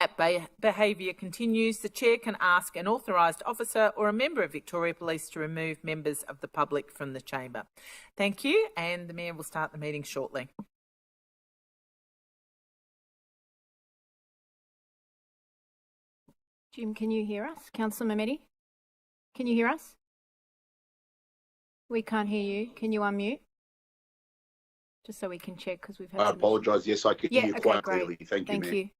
that behaviour continues, the Chair can ask an authorised officer or a member of Victoria Police to remove members of the public from the chamber. Thank you, and the Mayor will start the meeting shortly. Jim, can you hear us? Councillor Mehmedi, can you hear us? We can't hear you. Can you unmute? Just so we can check, because we've had I apologise. Yes, I can hear you quite clearly. Thank you, Mayor.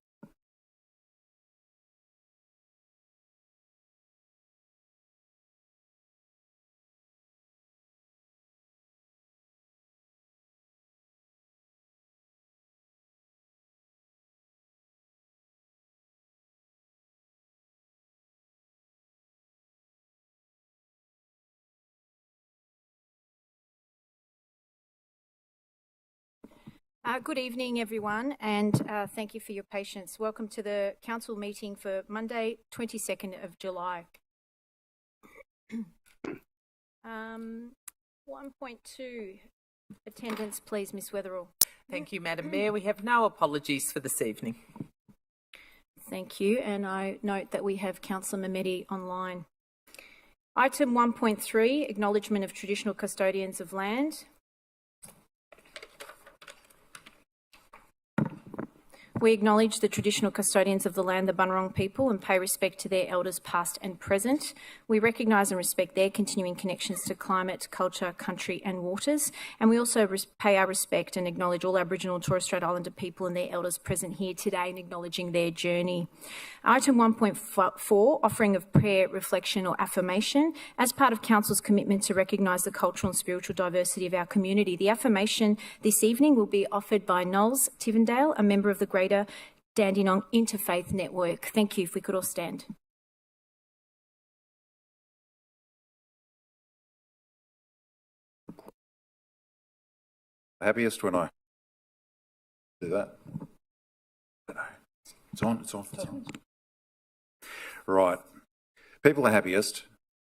Good evening, everyone, and thank you for your patience. Welcome to the Council meeting for Monday, 22nd of July. 1.2, attendance, please, Ms Weatherall. Thank you, Madam Mayor. We have no apologies for this evening. Thank you, and I note that we have Councillor Mehmedi online. Item 1.3, acknowledgement of traditional custodians of land. We acknowledge the traditional custodians of the land, the Bunurong people, and pay respect to their elders past and present. We recognise and respect their continuing connections to climate, culture, country and waters. And we also pay our respect and acknowledge all Aboriginal and Torres Strait Islander people and their elders present here today and acknowledging their journey. Item 1.4, offering of prayer, reflection or affirmation. As part of Council's commitment to recognise the cultural and spiritual diversity of our community, the affirmation this evening will be offered by Knowles Tivendale, a member of the Greater Dandenong Interfaith Network. Thank you. If we could all stand. Happiest when I do that. It's on. Right. People are happiest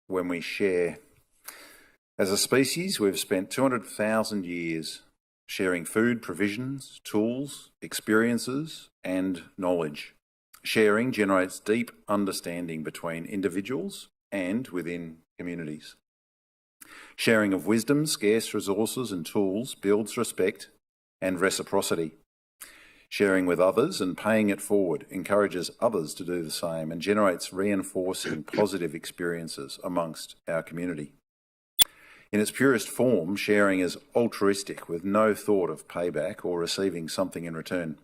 when we share. As a species, we've spent 200,000 years sharing food provisions, tools, experiences and knowledge. Sharing generates deep understanding between individuals and within communities. Sharing of wisdom, scarce resources and tools builds respect and reciprocity. Sharing with others and paying it forward encourages others to do the same and generates reinforcing positive experiences amongst our community. In its purest form, sharing is altruistic with no thought of payback or receiving something in return.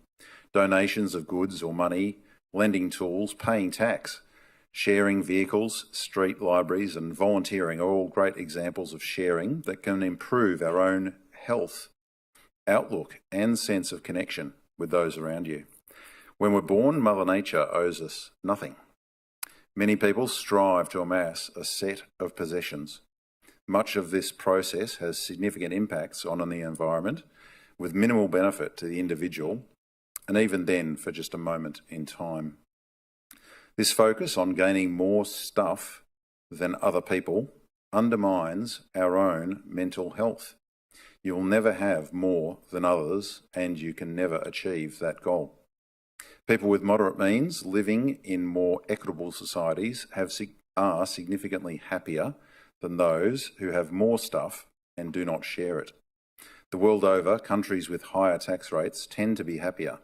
Donations of goods or money, lending tools, paying tax, sharing vehicles, street libraries and volunteering are all great examples of sharing that can improve our own health, outlook and sense of connection with those around you. When we're born, Mother Nature owes us nothing. Many people strive to amass a set of possessions. Much of this process has significant impacts on the environment with minimal benefit to the individual, and even then for just a moment in time. This focus on gaining more stuff than other people undermines our own mental health. You'll never have more than others and you can never achieve that goal. People with moderate means living in more equitable societies are significantly happier than those who have more stuff and do not share it. The world over, countries with higher tax rates tend to be happier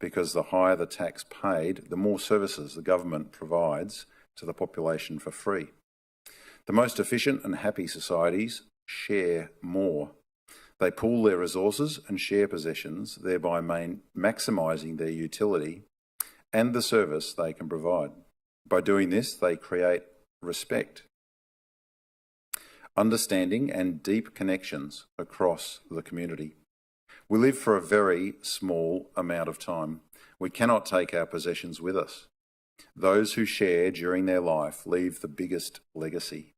because the higher the tax paid, the more services the government provides to the population for free. The most efficient and happy societies share more. They pool their resources and share possessions, thereby maximising their utility and the service they can provide. By doing this, they create respect, understanding and deep connections across the community. We live for a very small amount of time. We cannot take our possessions with us. Those who share during their life leave the biggest legacy.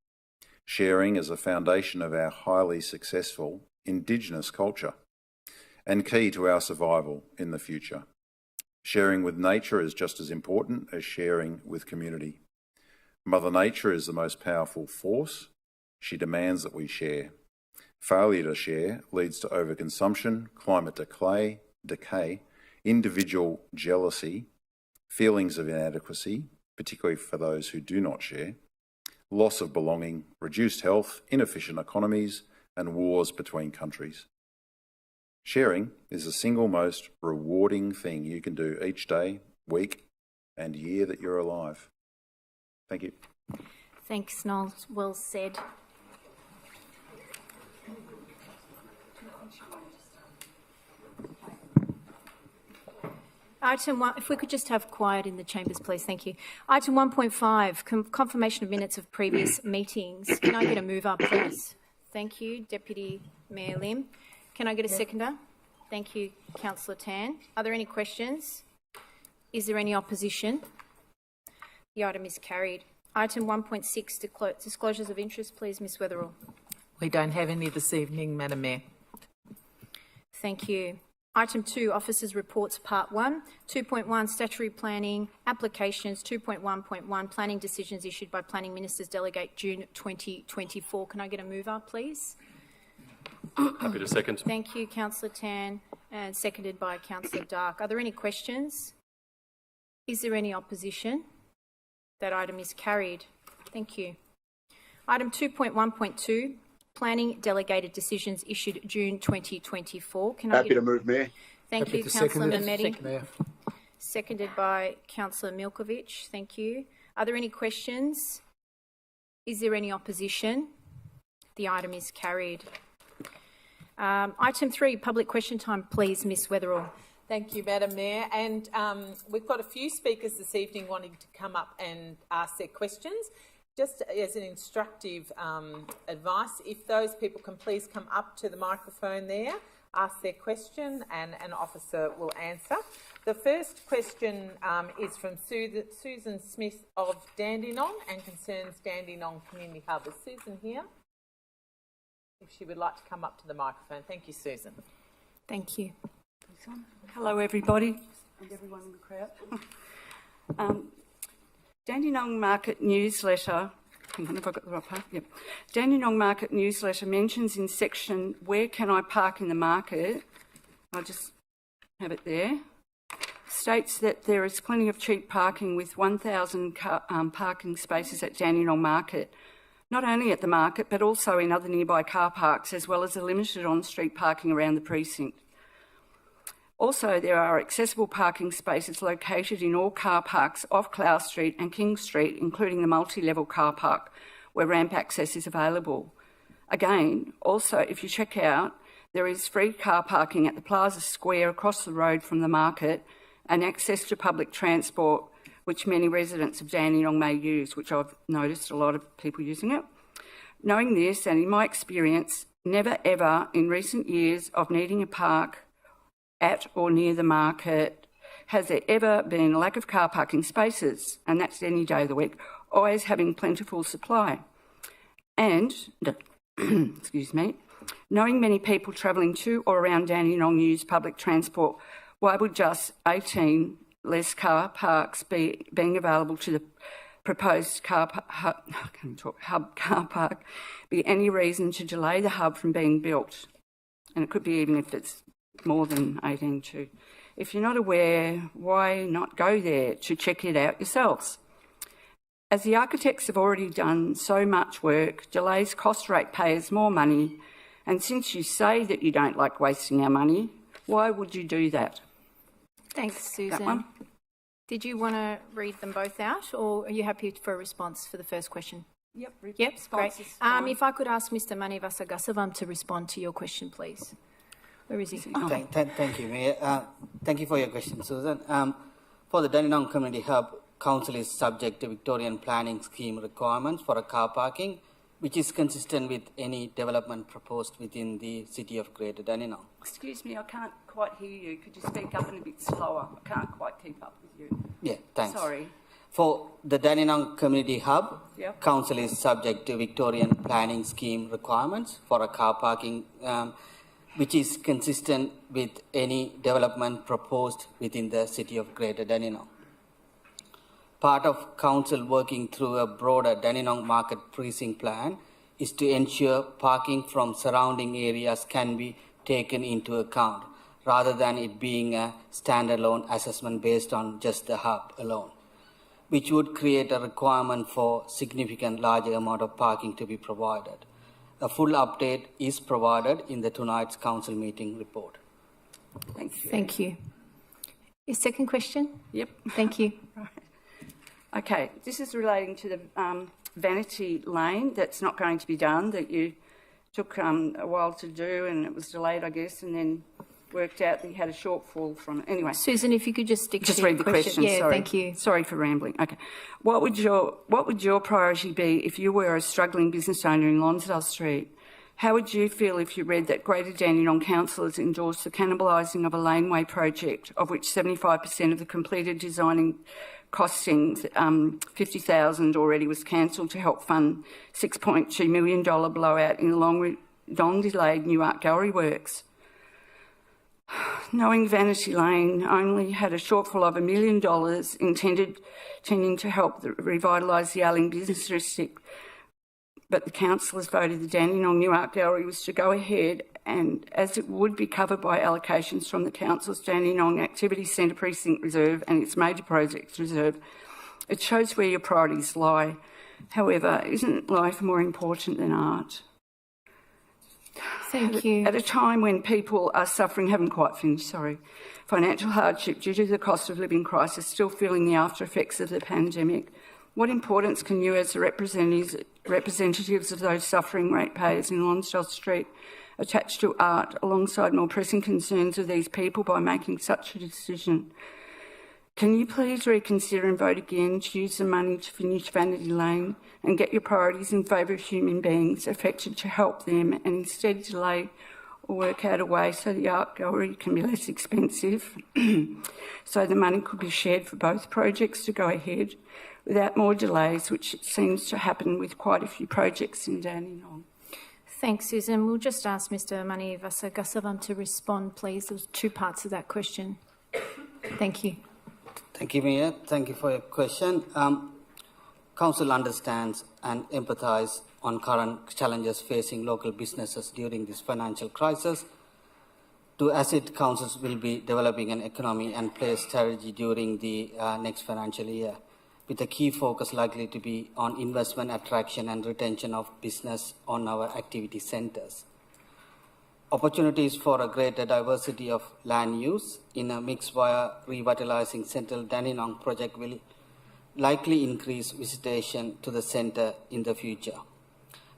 Sharing is a foundation of our highly successful Indigenous culture and key to our survival in the future. Sharing with nature is just as important as sharing with community. Mother Nature is the most powerful force. She demands that we share. Failure to share leads to overconsumption, climate decay, individual jealousy, feelings of inadequacy, particularly for those who do not share, loss of belonging, reduced health, inefficient economies, and wars between countries. Sharing is the single most rewarding thing you can do each day, week, and year that you're alive. Thank you. Thanks, Noel. Well said. Item 1, if we could just have quiet in the chambers, please. Thank you. Item 1.5, confirmation of minutes of previous meetings. Can I get a mover, please? Thank you, Deputy Mayor Lim. Can I get a seconder? Thank you, Councillor Tan. Are there any questions? Is there any opposition? The item is carried. Item 1.6, disclosures of interest, please, Ms Weatherall. We don't have any this evening, Madam Mayor. Thank you. Item 2, Officers' Reports, Part 1. 2.1, Statutory Planning, Applications. 2.1.1, Planning Decisions issued by Planning Ministers Delegate June 2024. Can I get a mover, please? Happy to second. Thank you, Councillor Tan, and seconded by Councillor Dark. Are there any questions? Is there any opposition? That item is carried. Thank you. Item 2.1.2, Planning Delegated Decisions issued June 2024. Happy to move, Mayor. Thank you, Councillor Mehmeti. Seconded by Councillor Milkovich. Thank you. Are there any questions? Is there any opposition? The item is carried. Item 3, public question time, please, Ms Weatherall. Thank you, Madam Mayor. And we've got a few speakers this evening wanting to come up and ask their questions. Just as an instructive advice, if those people can please come up to the microphone there, ask their question, and an officer will answer. The first question is from Susan Smith of Dandenong and concerns Dandenong Community Hub. Is Susan here? If she would like to come up to the microphone. Thank you, Susan. Thank you. Hello, everybody and everyone in the crowd. Dandenong Market Newsletter, hang on, have I got the right part? Yep. Dandenong Market Newsletter mentions in section, where can I park in the market? I'll just have it there. States that there is plenty of cheap parking with 1,000 parking spaces at Dandenong Market, not only at the market but also in other nearby car parks, as well as a limited on-street parking around the precinct. Also, there are accessible parking spaces located in all car parks off Clough Street and King Street, including the multi-level car park, where ramp access is available. Again, also, if you check out, there is free car parking at the Plaza Square across the road from the market and access to public transport, which many residents of Dandenong may use, which I've noticed a lot of people using it. Knowing this, and in my experience, never ever in recent years of needing a park at or near the market has there ever been a lack of car parking spaces, and that's any day of the week, always having plentiful supply. And, excuse me, knowing many people travelling to or around Dandenong use public transport, why would just 18 less car parks being available to the proposed hub car park be any reason to delay the hub from being built? And it could be even if it's more than 18 too. If you're not aware, why not go there to check it out yourselves? As the architects have already done so much work, delays cost ratepayers more money, and since you say that you don't like wasting our money, why would you do that? Thanks, Susan. That one? Did you want to read them both out, or are you happy for a response for the first question? Yep, great. If I could ask Mr Manivasagasavam to respond to your question, please. Where is he? Thank you, Mayor. Thank you for your question, Susan. For the Dandenong Community Hub, Council is subject to Victorian Planning Scheme requirements for a car parking, which is consistent with any development proposed within the City of Greater Dandenong. Excuse me, I can't quite hear you. Could you speak up and a bit slower? I can't quite keep up with you. Yeah, thanks. Sorry. For the Dandenong Community Hub, yep. Council is subject to Victorian Planning Scheme requirements for a car parking, which is consistent with any development proposed within the City of Greater Dandenong. Part of Council working through a broader Dandenong Market Precinct plan is to ensure parking from surrounding areas can be taken into account, rather than it being a standalone assessment based on just the hub alone, which would create a requirement for significant larger amount of parking to be provided. A full update is provided in the tonight's council meeting report. Thank you. Thank you. Your second question? Yep. Thank you. Okay, this is relating to the Vanity Lane that's not going to be done, that you took a while to do and it was delayed, I guess, and then worked out that you had a shortfall from it. Anyway. Susan, if you could just stick Just to read the question. Yeah, sorry. thank you. Sorry for rambling. Okay. What would your priority be if you were a struggling business owner in Lonsdale Street? How would you feel if you read that Greater Dandenong councillors endorsed the cannibalising of a laneway project, of which 75% of the completed designing costing $50,000 already was cancelled to help fund $6.2 million blowout in long-delayed new art gallery works? Knowing Vanity Lane only had a shortfall of $1 million intending to help revitalise the Arling Business District, but the councillors voted the Dandenong New Art Gallery was to go ahead, and as it would be covered by allocations from the council's Dandenong Activity Centre Precinct Reserve and its Major Projects Reserve, it shows where your priorities lie. However, isn't life more important than art? Thank you. At a time when people are suffering, haven't quite finished, sorry, financial hardship due to the cost of living crisis, still feeling the after effects of the pandemic, what importance can you, as the representatives of those suffering ratepayers in Lonsdale Street, attach to art alongside more pressing concerns of these people by making such a decision? Can you please reconsider and vote again to use the money to finish Vanity Lane and get your priorities in favour of human beings affected to help them, and instead delay or work out a way so the art gallery can be less expensive, so the money could be shared for both projects to go ahead without more delays, which seems to happen with quite a few projects in Dandenong? Thanks, Susan. We'll just ask Mr Mani Vasagasavam to respond, please. There was two parts of that question. Thank you. Thank you, Mayor. Thank you for your question. Council understands and empathises on current challenges facing local businesses during this financial crisis. To assist, councils will be developing an economy and place strategy during the next financial year, with a key focus likely to be on investment, attraction and retention of business on our activity centres. Opportunities for a greater diversity of land use in a mix via revitalising Central Dandenong project will likely increase visitation to the centre in the future.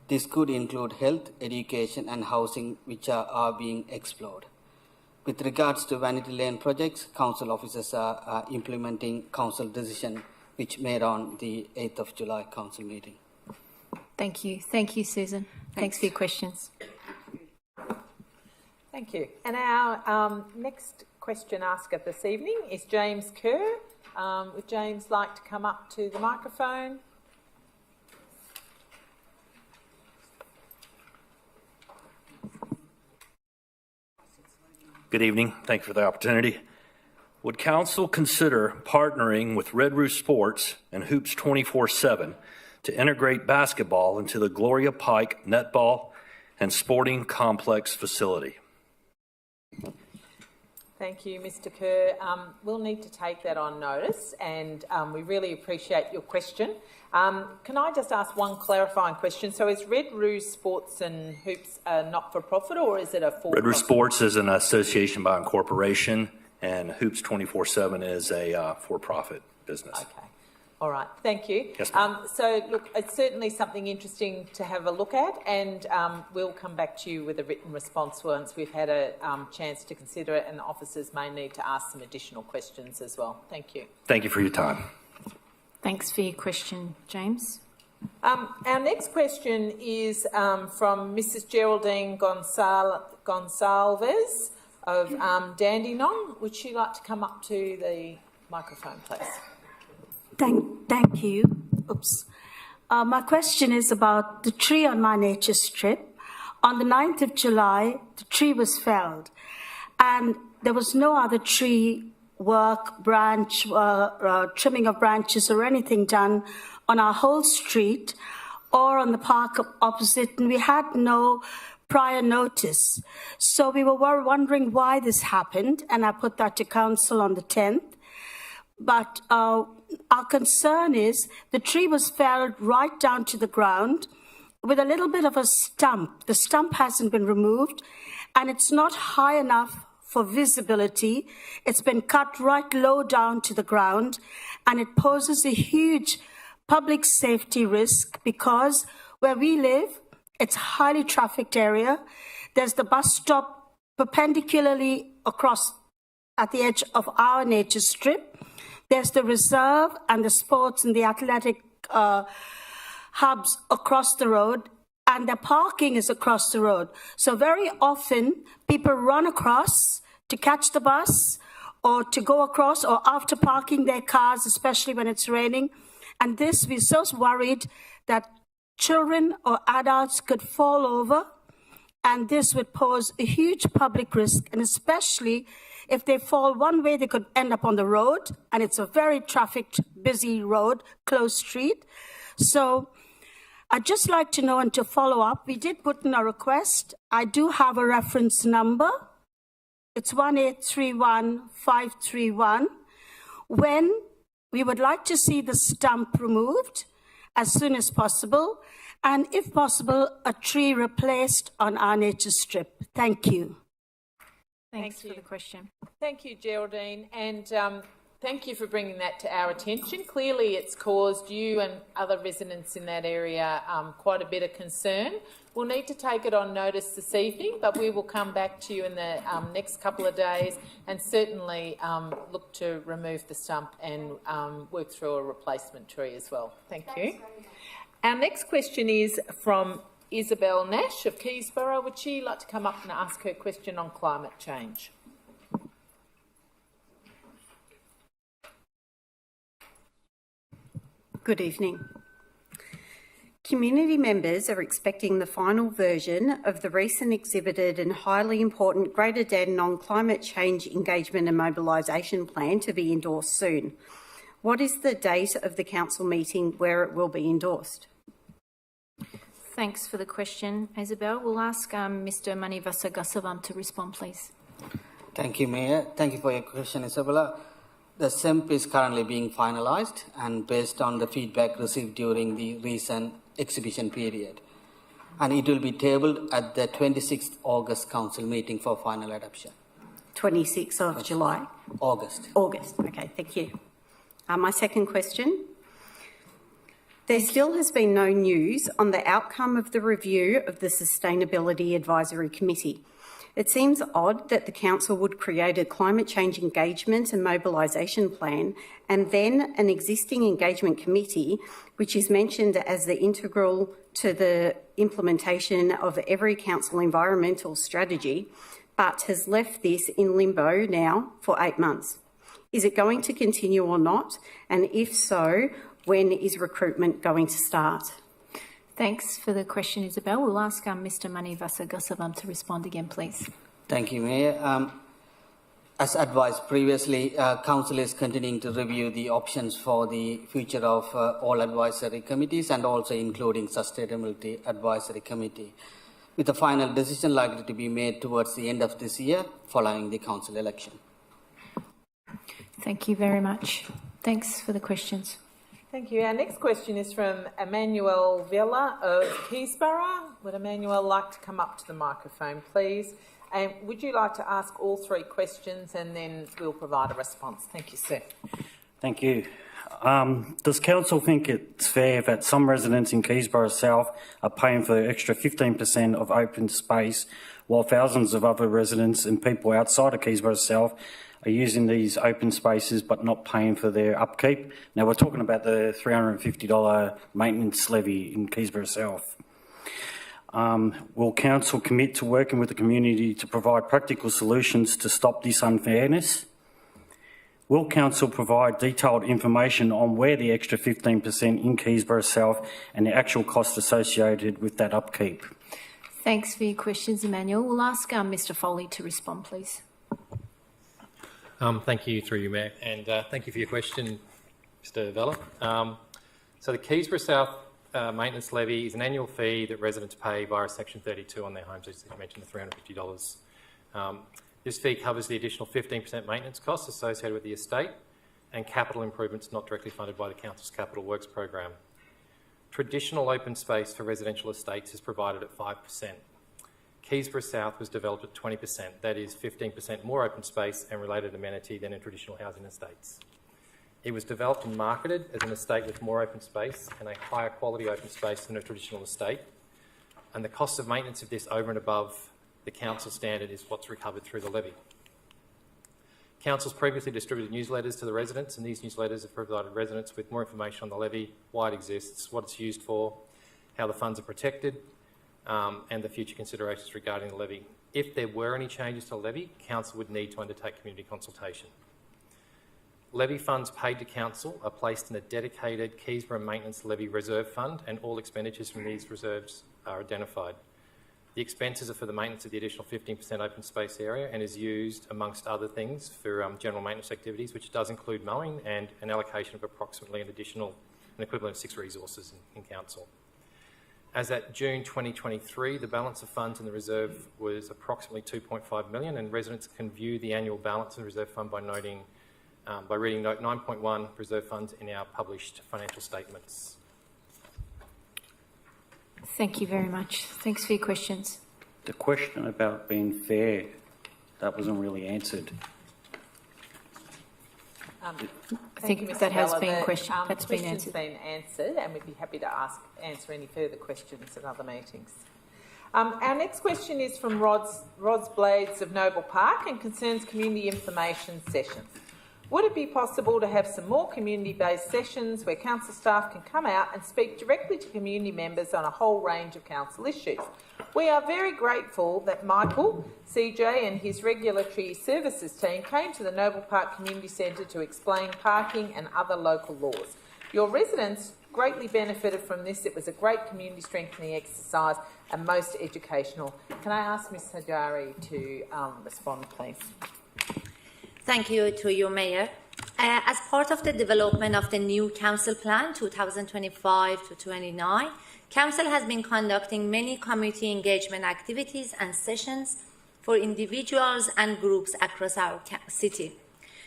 This could include health, education and housing, which are being explored. With regards to Vanity Lane projects, council officers are implementing council decision which made on the 8th of July council meeting. Thank you. Thank you, Susan. Thanks for your questions. Thank you. And our next question asker this evening is James Kerr. Would James like to come up to the microphone? Good evening. Thank you for the opportunity. Would Council consider partnering with Red Roost Sports and Hoops 24/7 to integrate basketball into the Gloria Pike Netball and Sporting Complex facility? Thank you, Mr Kerr. We'll need to take that on notice, and we really appreciate your question. Can I just ask one clarifying question? So is Red Roost Sports and Hoops a not-for-profit, or is it a for-profit? Red Roost Sports is an association by incorporation, and Hoops 24/7 is a for-profit business. Okay. All right. Thank you. Yes, ma'am. So, look, it's certainly something interesting to have a look at, and we'll come back to you with a written response once we've had a chance to consider it, and the officers may need to ask some additional questions as well. Thank you. Thank you for your time. Thanks for your question, James. Our next question is from Mrs Geraldine Gonsalves of Dandenong. Would she like to come up to the microphone, please? Thank you. Oops. My question is about the tree on my nature strip. On the 9th of July, the tree was felled, and there was no other tree work, trimming of branches or anything done on our whole street or on the park opposite, and we had no prior notice. So we were wondering why this happened, and I put that to council on the 10th. But our concern is the tree was felled right down to the ground with a little bit of a stump. The stump hasn't been removed, and it's not high enough for visibility. It's been cut right low down to the ground, and it poses a huge public safety risk because where we live, it's a highly trafficked area. There's the bus stop perpendicularly across at the edge of our nature strip. There's the reserve and the sports and the athletic hubs across the road, and the parking is across the road. So very often people run across to catch the bus or to go across, or after parking their cars, especially when it's raining. And this, we're so worried that children or adults could fall over, and this would pose a huge public risk, and especially if they fall one way, they could end up on the road, and it's a very trafficked, busy road, closed street. So I'd just like to know, and to follow up, we did put in a request. I do have a reference number. It's 1831531. When we would like to see the stump removed as soon as possible, and if possible, a tree replaced on our nature strip. Thank you. Thanks for the question. Thank you, Geraldine, and thank you for bringing that to our attention. Clearly, it's caused you and other residents in that area quite a bit of concern. We'll need to take it on notice this evening, but we will come back to you in the next couple of days and certainly look to remove the stump and work through a replacement tree as well. Thank you. Our next question is from Isabel Nash of Keysborough. Would she like to come up and ask her question on climate change? Good evening. Community members are expecting the final version of the recent exhibited and highly important Greater Dandenong Climate Change Engagement and Mobilisation Plan to be endorsed soon. What is the date of the council meeting where it will be endorsed? Thanks for the question, Isabel. We'll ask Mr. Manivasa Gasavam to respond, please. Thank you, Mayor. Thank you for your question, Isabella. The SEMP is currently being finalised and based on the feedback received during the recent exhibition period. And it will be tabled at the 26th August Council meeting for final adoption. 26th of July? August. August, okay, thank you. My second question. There still has been no news on the outcome of the review of the Sustainability Advisory Committee. It seems odd that the Council would create a climate change engagement and mobilisation plan and then an existing engagement committee, which is mentioned as the integral to the implementation of every council environmental strategy, but has left this in limbo now for 8 months. Is it going to continue or not? And if so, when is recruitment going to start? Thanks for the question, Isabel. We'll ask Mr. Manivasa Gasavam to respond again, please. Thank you, Mayor. As advised previously, Council is continuing to review the options for the future of all advisory committees and also including Sustainability Advisory Committee, with the final decision likely to be made towards the end of this year following the Council election. Thank you very much. Thanks for the questions. Thank you. Our next question is from Emmanuel Villa of Keysborough. Would Emmanuel like to come up to the microphone, please? And would you like to ask all three questions and then we'll provide a response? Thank you, sir. Thank you. Does Council think it's fair that some residents in Keysborough South are paying for the extra 15% of open space while thousands of other residents and people outside of Keysborough South are using these open spaces but not paying for their upkeep? Now, we're talking about the $350 maintenance levy in Keysborough South. Will Council commit to working with the community to provide practical solutions to stop this unfairness? Will Council provide detailed information on where the extra 15% in Keysborough South and the actual cost associated with that upkeep? Thanks for your questions, Emmanuel. We'll ask Mr. Foley to respond, please. Thank you, through you, Mayor, and thank you for your question, Mr. Vella. So the Keysborough South maintenance levy is an annual fee that residents pay via Section 32 on their homes, as you mentioned, the $350. This fee covers the additional 15% maintenance costs associated with the estate and capital improvements not directly funded by the Council's Capital Works program. Traditional open space for residential estates is provided at 5%. Keysborough South was developed at 20%, that is 15% more open space and related amenity than in traditional housing estates. It was developed and marketed as an estate with more open space and a higher quality open space than a traditional estate, and the cost of maintenance of this over and above the council standard is what's recovered through the levy. Council's previously distributed newsletters to the residents, and these newsletters have provided residents with more information on the levy, why it exists, what it's used for, how the funds are protected, and the future considerations regarding the levy. If there were any changes to the levy, Council would need to undertake community consultation. Levy funds paid to Council are placed in a dedicated Keysborough Maintenance Levy Reserve Fund, and all expenditures from these reserves are identified. The expenses are for the maintenance of the additional 15% open space area and is used, amongst other things, for general maintenance activities, which does include mowing and an allocation of approximately an equivalent of 6 resources in Council. As at June 2023, the balance of funds in the reserve was approximately $2.5 million, and residents can view the annual balance in the reserve fund by reading note 9.1, reserve funds, in our published financial statements. Thank you very much. Thanks for your questions. The question about being fair, that wasn't really answered. I think that has been questioned. That's been answered. Been answered, and we'd be happy to answer any further questions at other meetings. Our next question is from Rods Blades of Noble Park and concerns community information sessions. Would it be possible to have some more community-based sessions where council staff can come out and speak directly to community members on a whole range of council issues? We are very grateful that Michael, CJ and his regulatory services team came to the Noble Park Community Centre to explain parking and other local laws. Your residents greatly benefited from this. It was a great community strengthening exercise and most educational. Can I ask Ms Hajari to respond, please? Thank you to you, Mayor. As part of the development of the new Council Plan 2025 to 29, Council has been conducting many community engagement activities and sessions for individuals and groups across our city.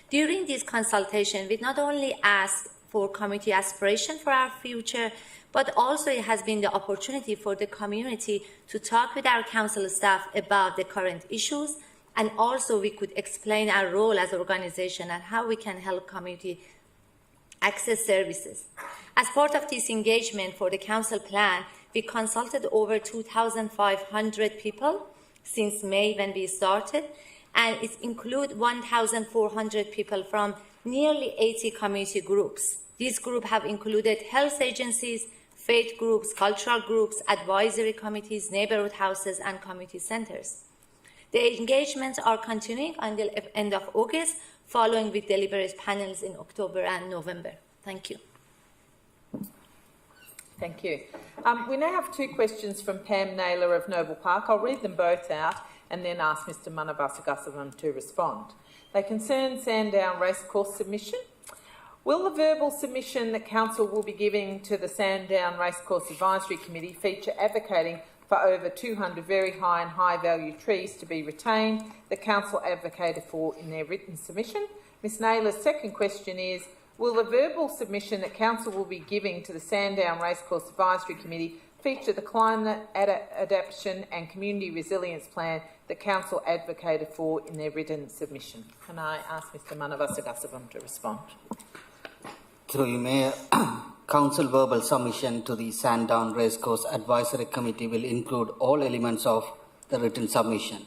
During this consultation, we not only asked for community aspiration for our future, but also it has been the opportunity for the community to talk with our council staff about the current issues, and also we could explain our role as an organisation and how we can help community access services. As part of this engagement for the council plan, we consulted over 2,500 people since May when we started, and it includes 1,400 people from nearly 80 community groups. These groups have included health agencies, faith groups, cultural groups, advisory committees, neighbourhood houses and community centres. The engagements are continuing until the end of August, following with deliberate panels in October and November. Thank you. Thank you. We now have 2 questions from Pam Naylor of Noble Park. I'll read them both out and then ask Mr Manavasagasavam to respond. They concern Sandown Racecourse submission. Will the verbal submission that Council will be giving to the Sandown Racecourse Advisory Committee feature advocating for over 200 very high and high-value trees to be retained, the Council advocated for in their written submission? Ms Naylor's second question is, will the verbal submission that Council will be giving to the Sandown Racecourse Advisory Committee feature the climate adaptation and community resilience plan that Council advocated for in their written submission? Can I ask Mr Manavasagasavam to respond? Through you, Mayor, Council verbal submission to the Sandown Racecourse Advisory Committee will include all elements of the written submission,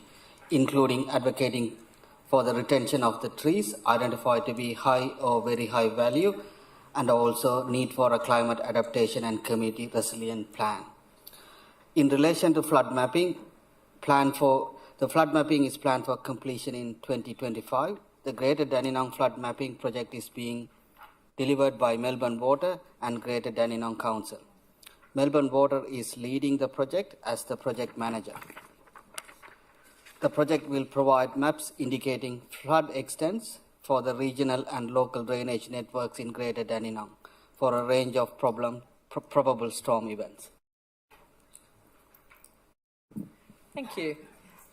including advocating for the retention of the trees identified to be high or very high value, and also need for a climate adaptation and community resilient plan. In relation to flood mapping, the flood mapping is planned for completion in 2025. The Greater Dandenong Flood Mapping Project is being delivered by Melbourne Water and Greater Dandenong Council. Melbourne Water is leading the project as the project manager. The project will provide maps indicating flood extents for the regional and local drainage networks in Greater Dandenong for a range of problem probable storm events. Thank you.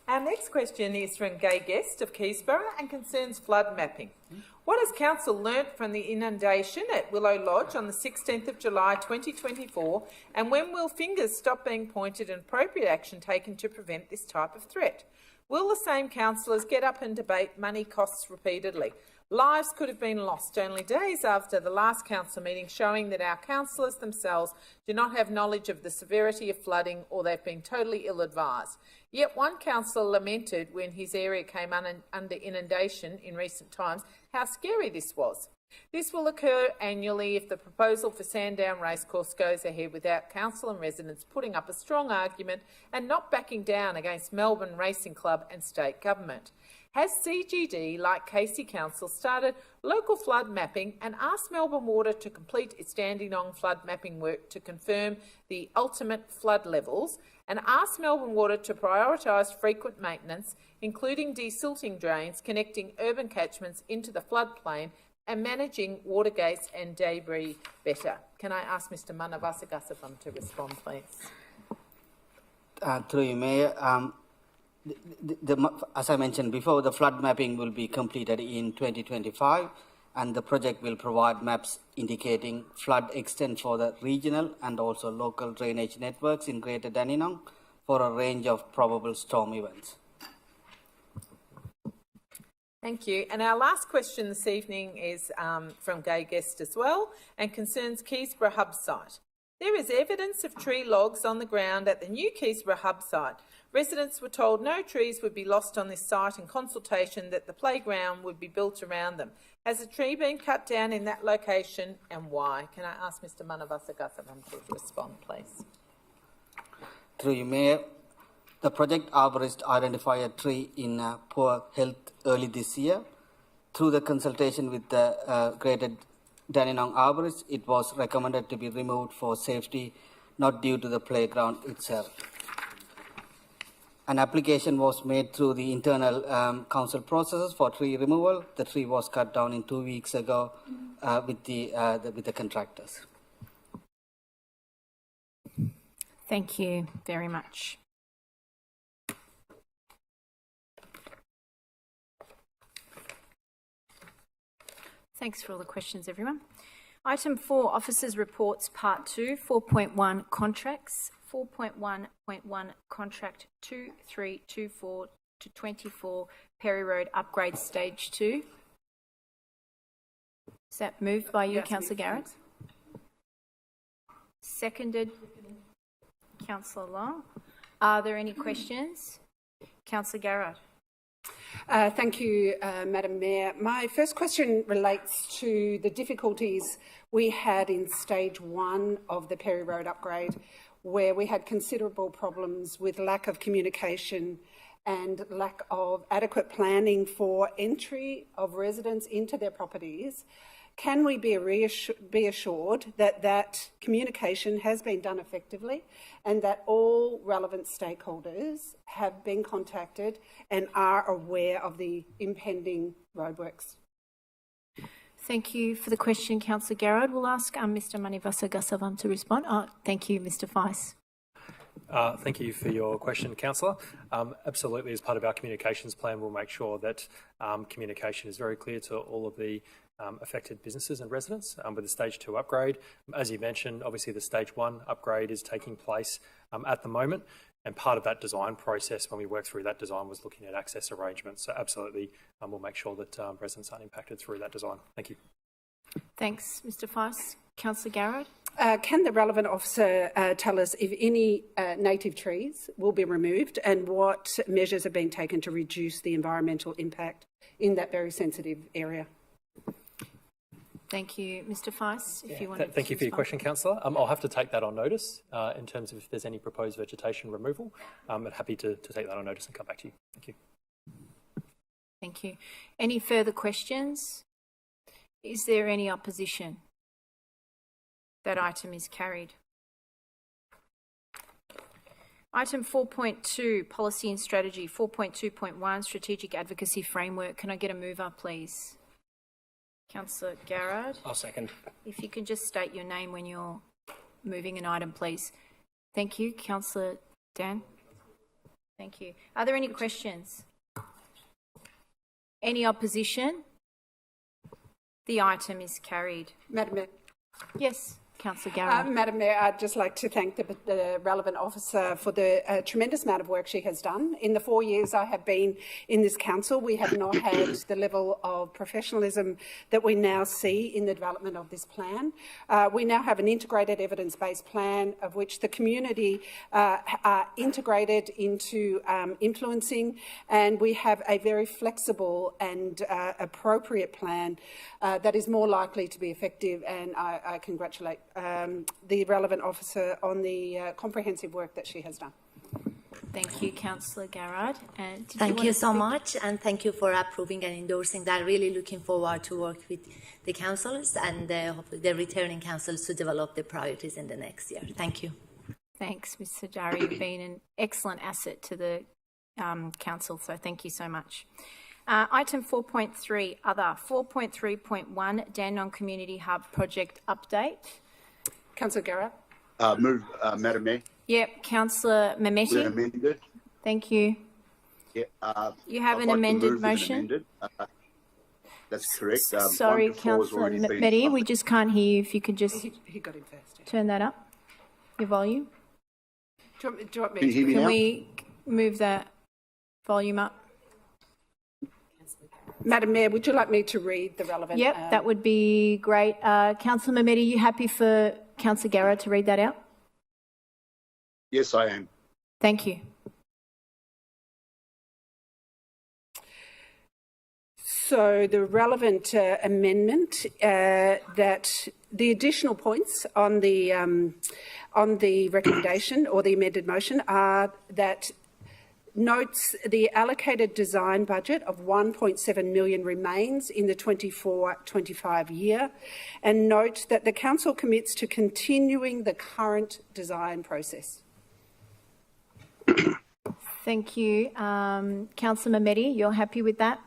Our next question is from Gay Guest of Keysborough and concerns flood mapping. What has Council learnt from the inundation at Willow Lodge on the 16th of July 2024, and when will fingers stop being pointed and appropriate action taken to prevent this type of threat? Will the same councillors get up and debate money costs repeatedly? Lives could have been lost only days after the last council meeting, showing that our councillors themselves do not have knowledge of the severity of flooding, or they've been totally ill-advised. Yet one councillor lamented when his area came under inundation in recent times how scary this was. This will occur annually if the proposal for Sandown Racecourse goes ahead without council and residents putting up a strong argument and not backing down against Melbourne Racing Club and state government. Has CGD, like Casey Council, started local flood mapping and asked Melbourne Water to complete its Dandenong flood mapping work to confirm the ultimate flood levels, and asked Melbourne Water to prioritise frequent maintenance, including desilting drains connecting urban catchments into the floodplain and managing water gates and debris better? Can I ask Mr Manavasagasavam to respond, please? Through you, Mayor. As I mentioned before, the flood mapping will be completed in 2025, and the project will provide maps indicating flood extent for the regional and also local drainage networks in Greater Dandenong for a range of probable storm events. Thank you. And our last question this evening is from Gay Guest as well, and concerns Keysborough Hub site. There is evidence of tree logs on the ground at the new Keysborough Hub site. Residents were told no trees would be lost on this site, in consultation that the playground would be built around them. Has a tree been cut down in that location, and why? Can I ask Mr Manavasagasavam to respond, please? Through you, Mayor. The project arborist identified a tree in poor health early this year. Through the consultation with the Greater Dandenong arborist, it was recommended to be removed for safety, not due to the playground itself. An application was made through the internal council processes for tree removal. The tree was cut down in 2 weeks ago with the contractors. Thank you very much. Thanks for all the questions, everyone. Item 4, Officers' Reports, Part 2, 4.1 Contracts, 4.1.1 Contract 2324 to 24 Perry Road Upgrade Stage 2. Is that moved by you, yes, Councillor Garrett? Seconded, Councillor Long. Are there any questions? Councillor Garrett. Thank you, Madam Mayor. My first question relates to the difficulties we had in stage 1 of the Perry Road upgrade, where we had considerable problems with lack of communication and lack of adequate planning for entry of residents into their properties. Can we be assured that that communication has been done effectively and that all relevant stakeholders have been contacted and are aware of the impending roadworks? Thank you for the question, Councillor Garrard. We'll ask Mr Manivasagasavam to respond. Thank you, Mr Fice. Thank you for your question, Councillor. Absolutely, as part of our communications plan, we'll make sure that communication is very clear to all of the affected businesses and residents with the Stage 2 upgrade. As you mentioned, obviously the Stage 1 upgrade is taking place at the moment, and part of that design process, when we worked through that design, was looking at access arrangements. So absolutely, we'll make sure that residents aren't impacted through that design. Thank you. Thanks, Mr Fice. Councillor Garrard. Can the relevant officer tell us if any native trees will be removed and what measures are being taken to reduce the environmental impact in that very sensitive area? Thank you, Mr Fice. If you want Thank you for your question, Councillor. I'll have to take that on notice in terms of if there's any proposed vegetation removal. I'm happy to take that on notice and come back to you. Thank you. Thank you. Any further questions? Is there any opposition? That item is carried. Item 4.2, Policy and Strategy, 4.2.1, Strategic Advocacy Framework. Can I get a mover, please? Councillor Garrard. I'll second. If you can just state your name when you're moving an item, please. Thank you. Councillor Dan. Thank you. Are there any questions? Any opposition? The item is carried. Madam Mayor. Yes. Councillor Garrard. Madam Mayor, I'd just like to thank the relevant officer for the tremendous amount of work she has done. In the 4 years I have been in this council, we have not had the level of professionalism that we now see in the development of this plan. We now have an integrated evidence-based plan of which the community are integrated into influencing, and we have a very flexible and appropriate plan that is more likely to be effective, and I congratulate the relevant officer on the comprehensive work that she has done. Thank you, Councillor Garrard. And thank you so much, and thank you for approving and endorsing that. Really looking forward to work with the councillors and hopefully the returning councillors to develop the priorities in the next year. Thank you. Thanks, Ms. Sajari. You've been an excellent asset to the council, so thank you so much. Item 4.3, other. 4.3.1, Dandenong Community Hub Project Update. Councillor Garrard. Move, Madam Mayor. Yep, Councillor Mehmeti. Amended. Thank you. Yeah, you have an amended motion? That's correct. Sorry, Councillor Mehmeti, we just can't hear you. If you could just he got in first, turn that up, your volume. Do you want me Can you hear me Can now? we move that volume up? Madam Mayor, would you like me to read the relevant? Yep, that would be great. Councillor Mehmeti, are you happy for Councillor Garrard to read that out? Yes, I am. Thank you. So the relevant amendment that the additional points on the recommendation or the amended motion are that notes the allocated design budget of 1.7 million remains in the 24-25 year, and note that the council commits to continuing the current design process. Thank you. Councillor Mehmeti, you're happy with that?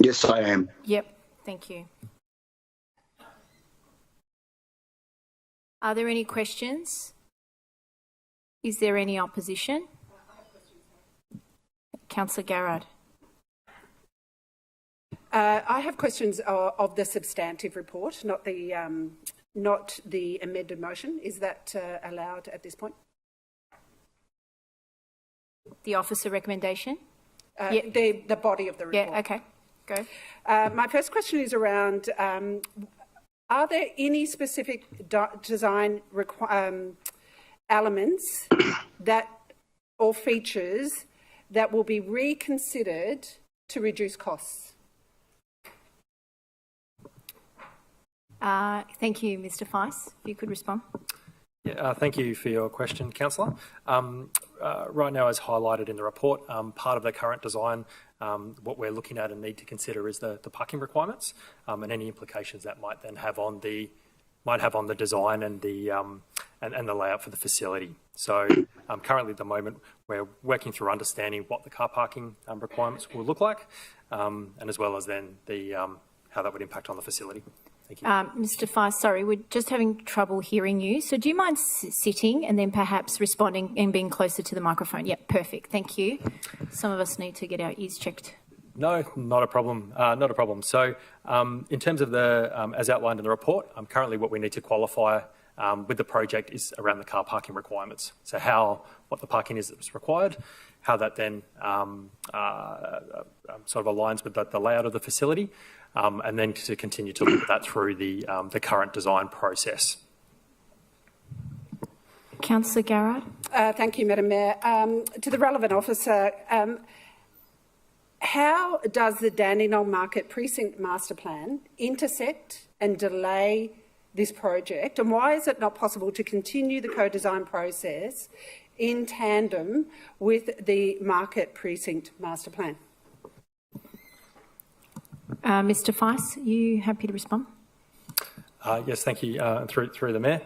Yes, I am. Yep, thank you. Are there any questions? Is there any opposition? Councillor Garrard. I have questions of the substantive report, not the amended motion. Is that allowed at this point? The officer recommendation? The body of the report. Yeah, okay, go. My first question is around, are there any specific design elements that or features that will be reconsidered to reduce costs? Thank you, Mr. Feiss. If you could respond. Yeah, thank you for your question, Councillor. Right now, as highlighted in the report, part of the current design, what we're looking at and need to consider is the parking requirements and any implications that might then have on the design and the layout for the facility. So currently at the moment we're working through understanding what the car parking requirements will look like, and as well as then how that would impact on the facility. Thank you. Mr. Feiss, sorry, we're just having trouble hearing you. So do you mind sitting and then perhaps responding and being closer to the microphone? Yep, perfect. Thank you. Some of us need to get our ears checked. No, not a problem. Not a problem. So in terms of as outlined in the report, currently what we need to qualify with the project is around the car parking requirements. So what the parking is that's required, how that then sort of aligns with the layout of the facility, and then to continue to look at that through the current design process. Councillor Garrard. Thank you, Madam Mayor. To the relevant officer, how does the Dandenong Market Precinct Master Plan intersect and delay this project, and why is it not possible to continue the co-design process in tandem with the Market Precinct Master Plan? Mr. Feiss, are you happy to respond? Yes, thank you, through the Mayor.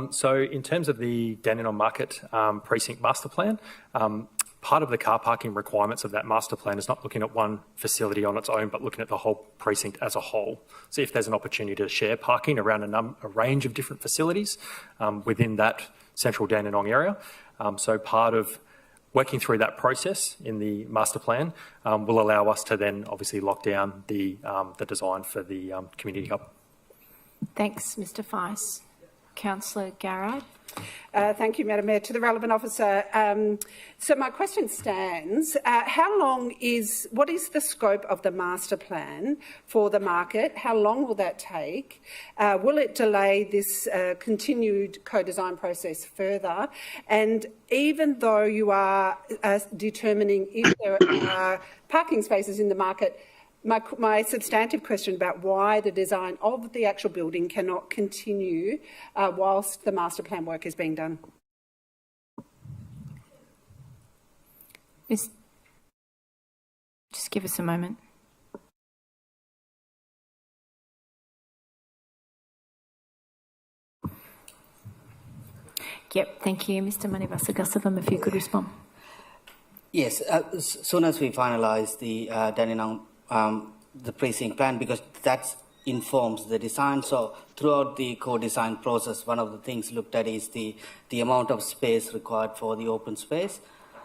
So in terms of the Dandenong Market Precinct Master Plan, part of the car parking requirements of that master plan is not looking at one facility on its own, but looking at the whole precinct as a whole. So if there's an opportunity to share parking around a range of different facilities within that central Dandenong area. So part of working through that process in the master plan will allow us to then obviously lock down the design for the community hub. Thanks, Mr Fice. Councillor Garrard. Thank you, Madam Mayor. To the relevant officer, so my question stands. What is the scope of the master plan for the market? How long will that take? Will it delay this continued co-design process further? And even though you are determining if there are parking spaces in the market, my substantive question about why the design of the actual building cannot continue whilst the master plan work is being done. Just give us a moment. Yep, thank you. Mr Manivasagasavam, if you could respond. Yes, as soon as we finalise the Dandenong the precinct plan, because that informs the design. So throughout the co-design process, one of the things looked at is the amount of space required for the open space.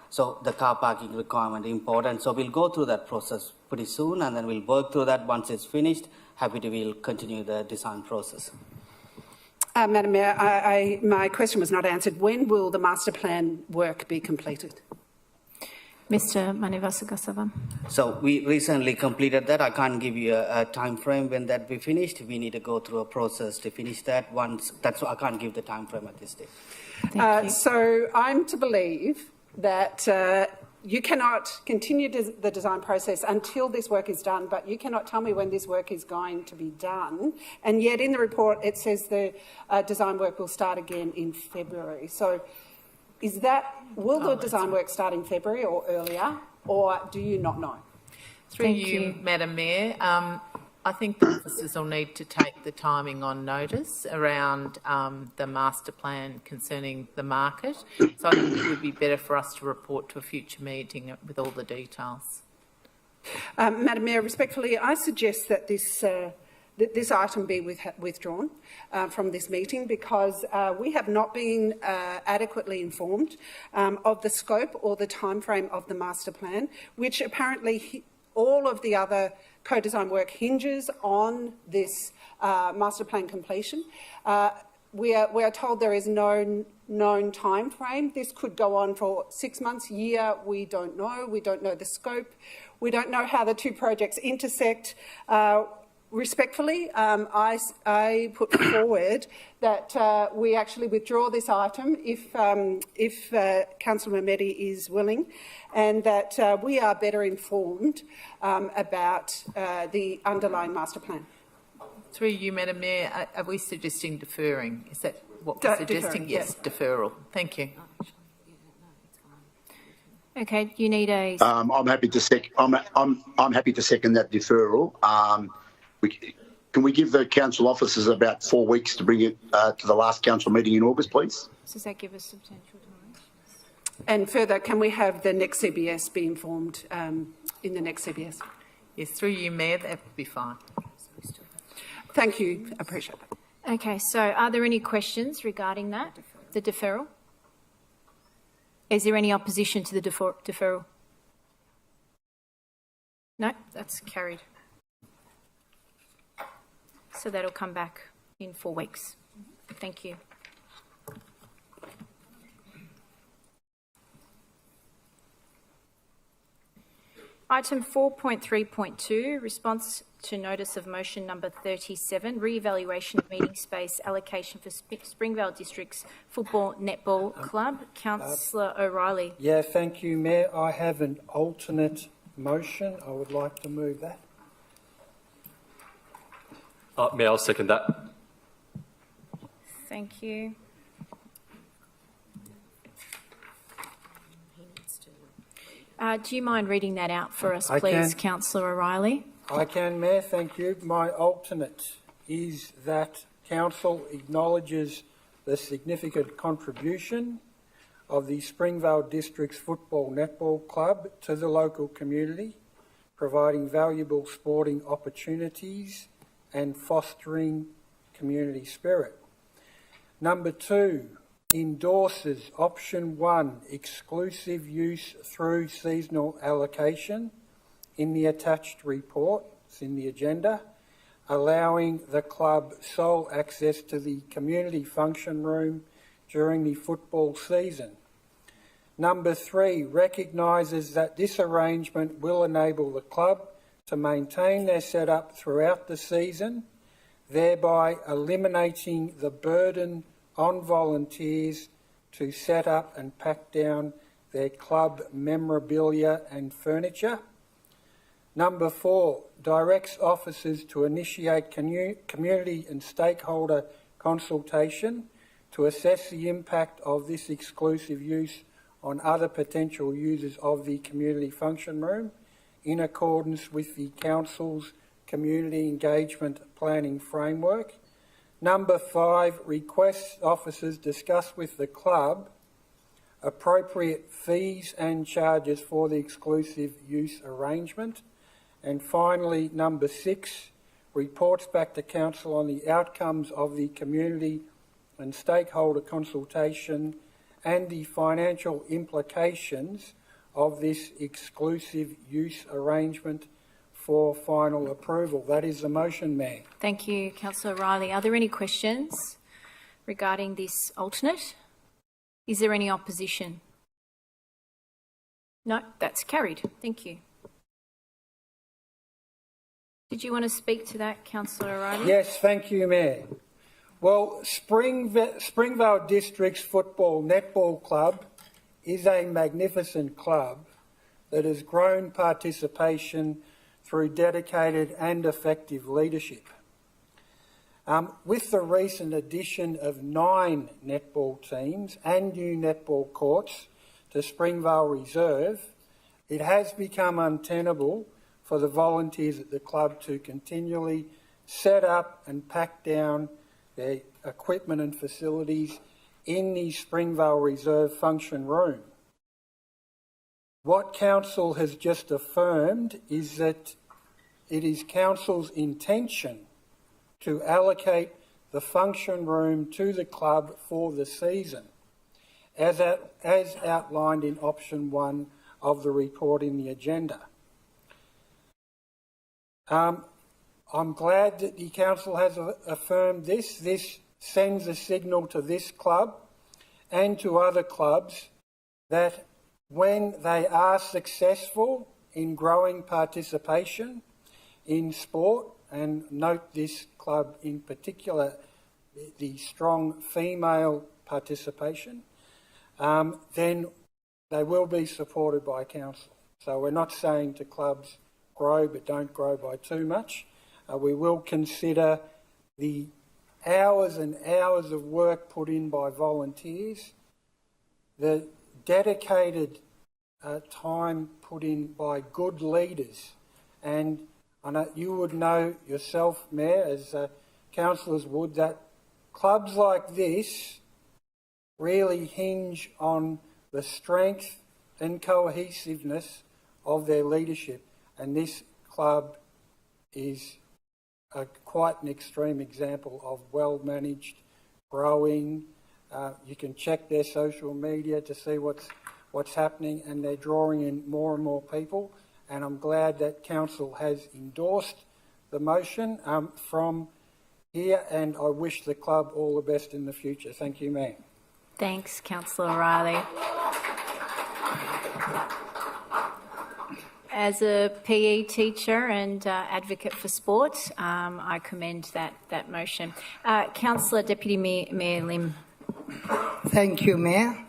So the car parking requirement is important. So we'll go through that process pretty soon, and then we'll work through that. Once it's finished, we'll continue the design process. Madam Mayor, my question was not answered. When will the master plan work be completed? Mr Manivasagasavam. So we recently completed that. I can't give you a time frame when that will be finished. We need to go through a process to finish that. I can't give the time frame at this stage. So I'm to believe that you cannot continue the design process until this work is done, but you cannot tell me when this work is going to be done. And yet in the report it says the design work will start again in February. So will the design work start in February or earlier, or do you not know? Through you, Madam Mayor, I think the officers will need to take the timing on notice around the master plan concerning the market. So I think it would be better for us to report to a future meeting with all the details. Madam Mayor, respectfully, I suggest that this item be withdrawn from this meeting, because we have not been adequately informed of the scope or the timeframe of the master plan, which apparently all of the other co-design work hinges on this master plan completion. We are told there is no known time frame. This could go on for 6 months, year. We don't know. We don't know the scope. We don't know how the two projects intersect. Respectfully, I put forward that we actually withdraw this item if Councillor Mehmedi is willing, and that we are better informed about the underlying master plan. Through you, Madam Mayor, are we suggesting deferring? Is that what we're suggesting? Yes, deferral. Thank you. Okay, you need a. I'm happy to I'm happy to second that deferral. Can we give the council officers about 4 weeks to bring it to the last council meeting in August, please? Does that give us substantial time? And further, can we have the next CBS be informed in the next CBS? Yes, through you, Mayor, that would be fine. Thank you. I appreciate that. Okay, so are there any questions regarding that, the deferral? Is there any opposition to the deferral? No, that's carried. So that'll come back in 4 weeks. Thank you. Item 4.3.2, response to notice of motion number 37, re-evaluation of meeting space allocation for Springvale District's Football Netball Club. Councillor O'Reilly. Yeah, thank you, Mayor. I have an alternate motion. I would like to move that. Mayor, I'll second that. Thank you. Do you mind reading that out for us, please, Councillor O'Reilly? I can, Mayor. Thank you. My alternate is that Council acknowledges the significant contribution of the Springvale District's Football Netball Club to the local community, providing valuable sporting opportunities and fostering community spirit. Number 2, endorses option 1, exclusive use through seasonal allocation in the attached report, it's in the agenda, allowing the club sole access to the community function room during the football season. Number 3, recognises that this arrangement will enable the club to maintain their setup throughout the season, thereby eliminating the burden on volunteers to set up and pack down their club memorabilia and furniture. Number 4, directs officers to initiate community and stakeholder consultation to assess the impact of this exclusive use on other potential users of the community function room in accordance with the Council's Community Engagement Planning Framework. Number 5, requests officers discuss with the club appropriate fees and charges for the exclusive use arrangement. And finally, number 6, reports back to Council on the outcomes of the community and stakeholder consultation and the financial implications of this exclusive use arrangement for final approval. That is the motion, Mayor. Thank you, Councillor Riley. Are there any questions regarding this alternate? Is there any opposition? No, that's carried. Thank you. Did you want to speak to that, Councillor O'Reilly? Yes, thank you, Mayor. Well, Springvale District's Football Netball Club is a magnificent club that has grown participation through dedicated and effective leadership. With the recent addition of 9 netball teams and new netball courts to Springvale Reserve, it has become untenable for the volunteers at the club to continually set up and pack down their equipment and facilities in the Springvale Reserve function room. What Council has just affirmed is that it is Council's intention to allocate the function room to the club for the season, as outlined in option 1 of the report in the agenda. I'm glad that the Council has affirmed this. This sends a signal to this club and to other clubs that when they are successful in growing participation in sport, and note this club in particular, the strong female participation, then they will be supported by Council. So we're not saying to clubs, grow but don't grow by too much. We will consider the hours and hours of work put in by volunteers, the dedicated time put in by good leaders. And I know you would know yourself, Mayor, as councillors would, that clubs like this really hinge on the strength and cohesiveness of their leadership. And this club is quite an extreme example of well-managed, growing. You can check their social media to see what's happening, and they're drawing in more and more people. And I'm glad that Council has endorsed the motion from here, and I wish the club all the best in the future. Thank you, Mayor. Thanks, Councillor O'Reilly. As a PE teacher and advocate for sport, I commend that motion. Councillor Deputy Mayor Lim. Thank you, Mayor.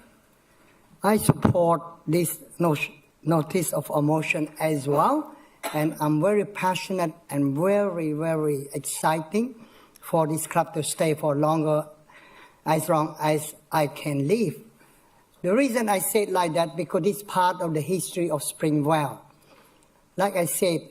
I support this notice of a motion as well, and I'm very passionate and very, very exciting for this club to stay for longer, as long as I can live. The reason I say it like that, because it's part of the history of Springvale. Like I said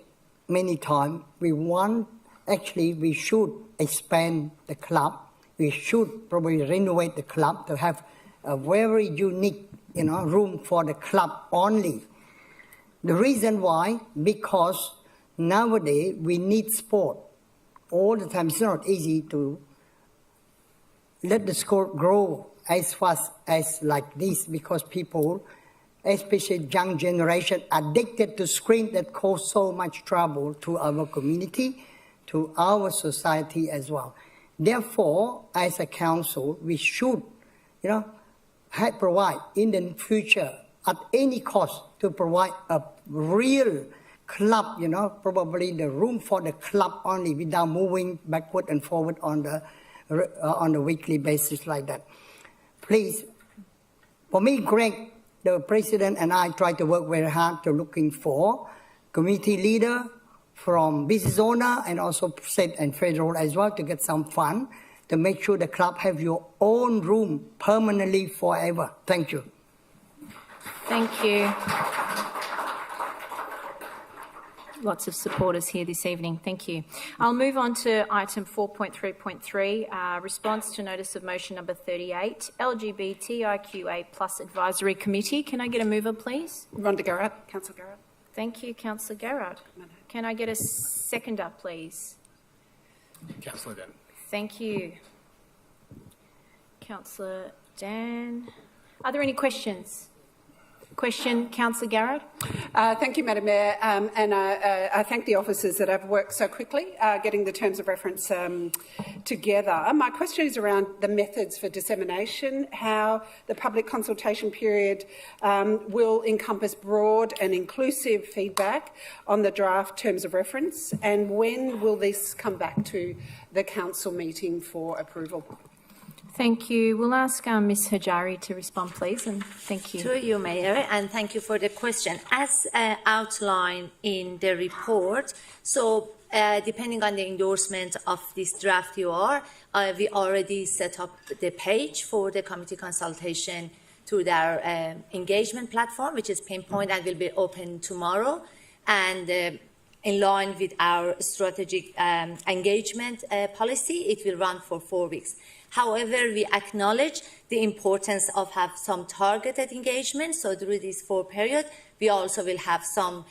many times, we should expand the club. We should probably renovate the club to have a very unique room for the club only. The reason why, because nowadays we need sport all the time. It's not easy to let the sport grow as fast as like this, because people, especially young generation, addicted to screen that cause so much trouble to our community, to our society as well. Therefore, as a council, we should, provide in the future at any cost to provide a real club, probably the room for the club only, without moving backward and forward on the weekly basis like that. Please, for me, Greg, the president, and I try to work very hard to looking for community leader from business owner and also state and federal as well to get some fund to make sure the club have your own room permanently forever. Thank you. Thank you. Lots of supporters here this evening. Thank you. I'll move on to item 4.3.3, response to notice of motion number 38, LGBTIQA plus advisory committee. Can I get a mover, please? Rhonda Garrett. Councillor Garrett. Thank you, Councillor Garrett. Can I get a seconder, please? Councillor Dan. Thank you. Councillor Dan. Are there any questions? Question, Councillor Garrett. Thank you, Madam Mayor, and I thank the officers that have worked so quickly getting the terms of reference together. My question is around the methods for dissemination, how the public consultation period will encompass broad and inclusive feedback on the draft terms of reference, and when will this come back to the council meeting for approval? Thank you. We'll ask Ms Hajari to respond, please, and thank you. To you, Mayor, and thank you for the question. As outlined in the report, so depending on the endorsement of this draft UR, we already set up the page for the committee consultation through their engagement platform, which is Pinpoint, and will be open tomorrow. And in line with our strategic engagement policy, it will run for 4 weeks. However, we acknowledge the importance of have some targeted engagement. So through this 4 period, we also will have some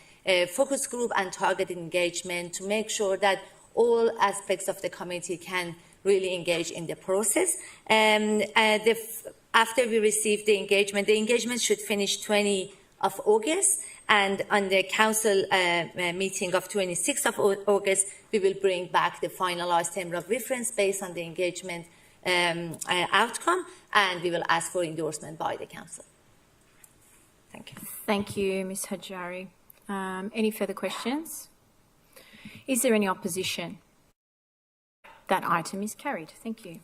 focus group and targeted engagement to make sure that all aspects of the committee can really engage in the process. After we receive the engagement should finish 20 of August. And on the council meeting of 26th of August, we will bring back the finalised term of reference based on the engagement outcome, and we will ask for endorsement by the council. Thank you. Thank you, Ms Hajari. Any further questions? Is there any opposition? That item is carried. Thank you.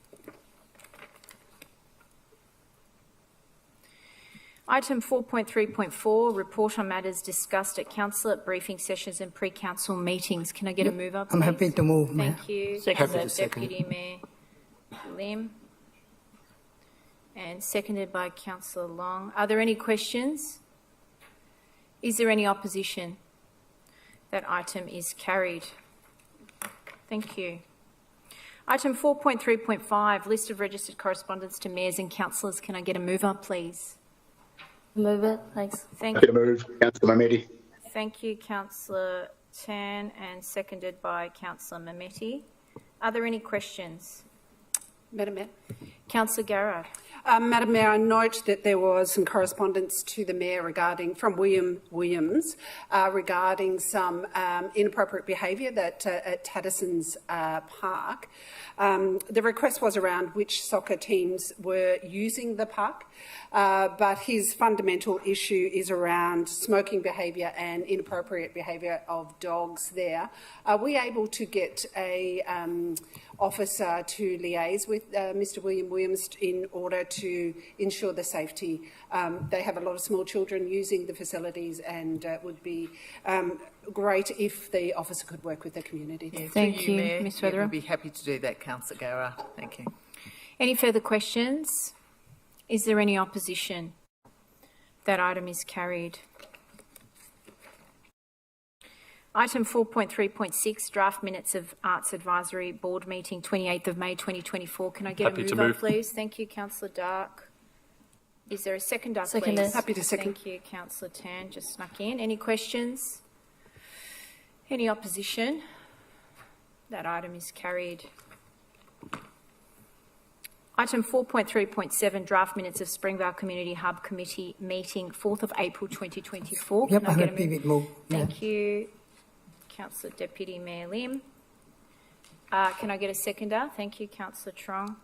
Item 4.3.4, report on matters discussed at council briefing sessions and pre-council meetings. Can I get a mover, please? I'm happy to move, Mayor. Thank you. Deputy Mayor Lim. And seconded by Councillor Long. Are there any questions? Is there any opposition? That item is carried. Thank you. Item 4.3.5, list of registered correspondence to mayors and councillors. Can I get a mover, please? Move it, thanks. Thank Happy you. to move, Councillor Mameti. Thank you, Councillor Tan, and seconded by Councillor Mameti. Are there any questions? Madam Mayor. Councillor Garrard. Madam Mayor, I note that there was some correspondence to the Mayor from William Williams regarding some inappropriate behaviour that at Tatterson's Park. The request was around which soccer teams were using the park, but his fundamental issue is around smoking behaviour and inappropriate behaviour of dogs there. Are we able to get a officer to liaise with Mr William Williams in order to ensure the safety? They have a lot of small children using the facilities, and it would be great if the officer could work with the community. Yeah, thank you, Mayor. Ms. Yeah, Weatherer. we'd be happy to do that, Councillor Gara. Thank you. Any further questions? Is there any opposition? That item is carried. Item 4.3.6, draft minutes of Arts Advisory Board meeting 28th of May 2024. Can I get Happy a to mover, move. please? Thank you, Councillor Dark. Is there a seconder, Seconder. please? Happy to second. Thank you, Councillor Tan. Just snuck in. Any questions? Any opposition? That item is carried. Item 4.3.7, draft minutes of Springvale Community Hub Committee meeting 4th of April 2024. Yep, Can I I'm get happy with move. Thank you, Councillor Deputy Mayor Lim. Can I get a seconder? Thank you, Councillor Trong.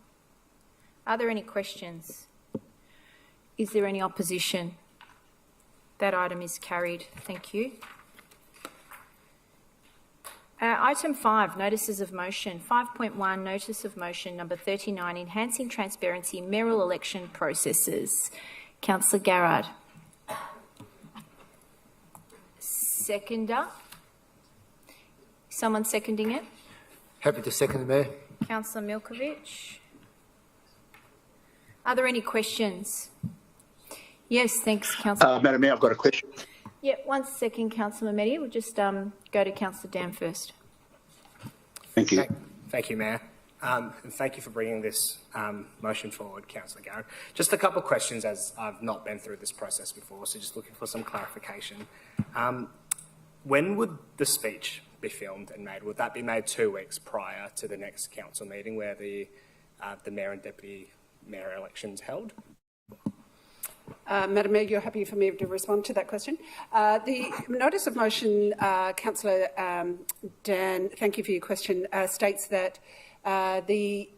Are there any questions? Is there any opposition? That item is carried. Thank you. Item 5, notices of motion. 5.1, notice of motion number 39, enhancing transparency mayoral election processes. Councillor Garrard. Seconder. Someone seconding it? Happy to second, Mayor. Councillor Milkovich. Are there any questions? Yes, thanks, Councillor. Madam Mayor, I've got a question. Yeah, 1 second, Councillor Mehdi. We'll just go to Councillor Dan first. Thank you. Thank you, Mayor. And thank you for bringing this motion forward, Councillor Garrett. Just a couple of questions, as I've not been through this process before, so just looking for some clarification. When would the speech be filmed and made? Would that be made 2 weeks prior to the next council meeting where the mayor and deputy mayor elections held? Madam Mayor, you're happy for me to respond to that question? The notice of motion, Councillor Dan, thank you for your question, states that the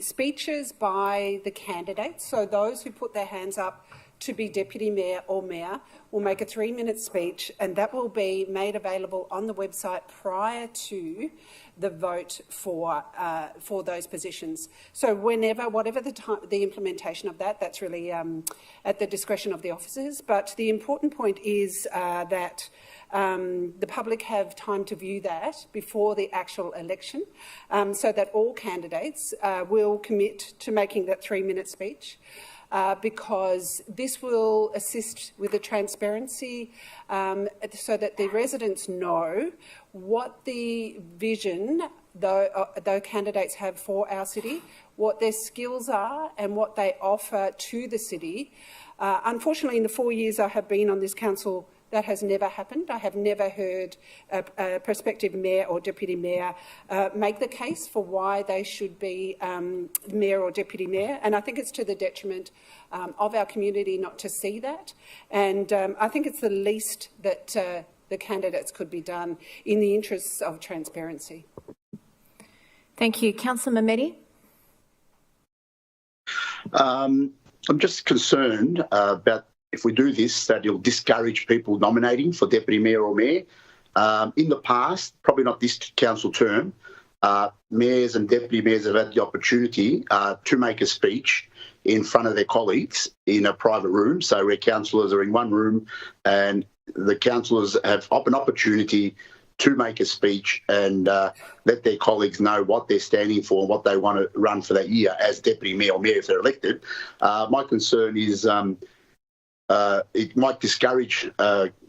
speeches by the candidates, so those who put their hands up to be deputy mayor or mayor, will make a 3-minute speech, and that will be made available on the website prior to the vote for those positions. So whatever the implementation of that, that's really at the discretion of the officers. But the important point is that the public have time to view that before the actual election, so that all candidates will commit to making that 3-minute speech. Because this will assist with the transparency so that the residents know what the vision though candidates have for our city, what their skills are and what they offer to the city. Unfortunately, in the 4 years I have been on this council, that has never happened. I have never heard a prospective mayor or deputy mayor make the case for why they should be mayor or deputy mayor, and I think it's to the detriment of our community not to see that. And I think it's the least that the candidates could be done in the interests of transparency. Thank you. Councillor Mehdi. I'm just concerned about if we do this, that it'll discourage people nominating for deputy mayor or mayor. In the past, probably not this council term, mayors and deputy mayors have had the opportunity to make a speech in front of their colleagues in a private room. So where councillors are in one room and the councillors have an opportunity to make a speech and let their colleagues know what they're standing for and what they want to run for that year as deputy mayor or mayor if they're elected. My concern is it might discourage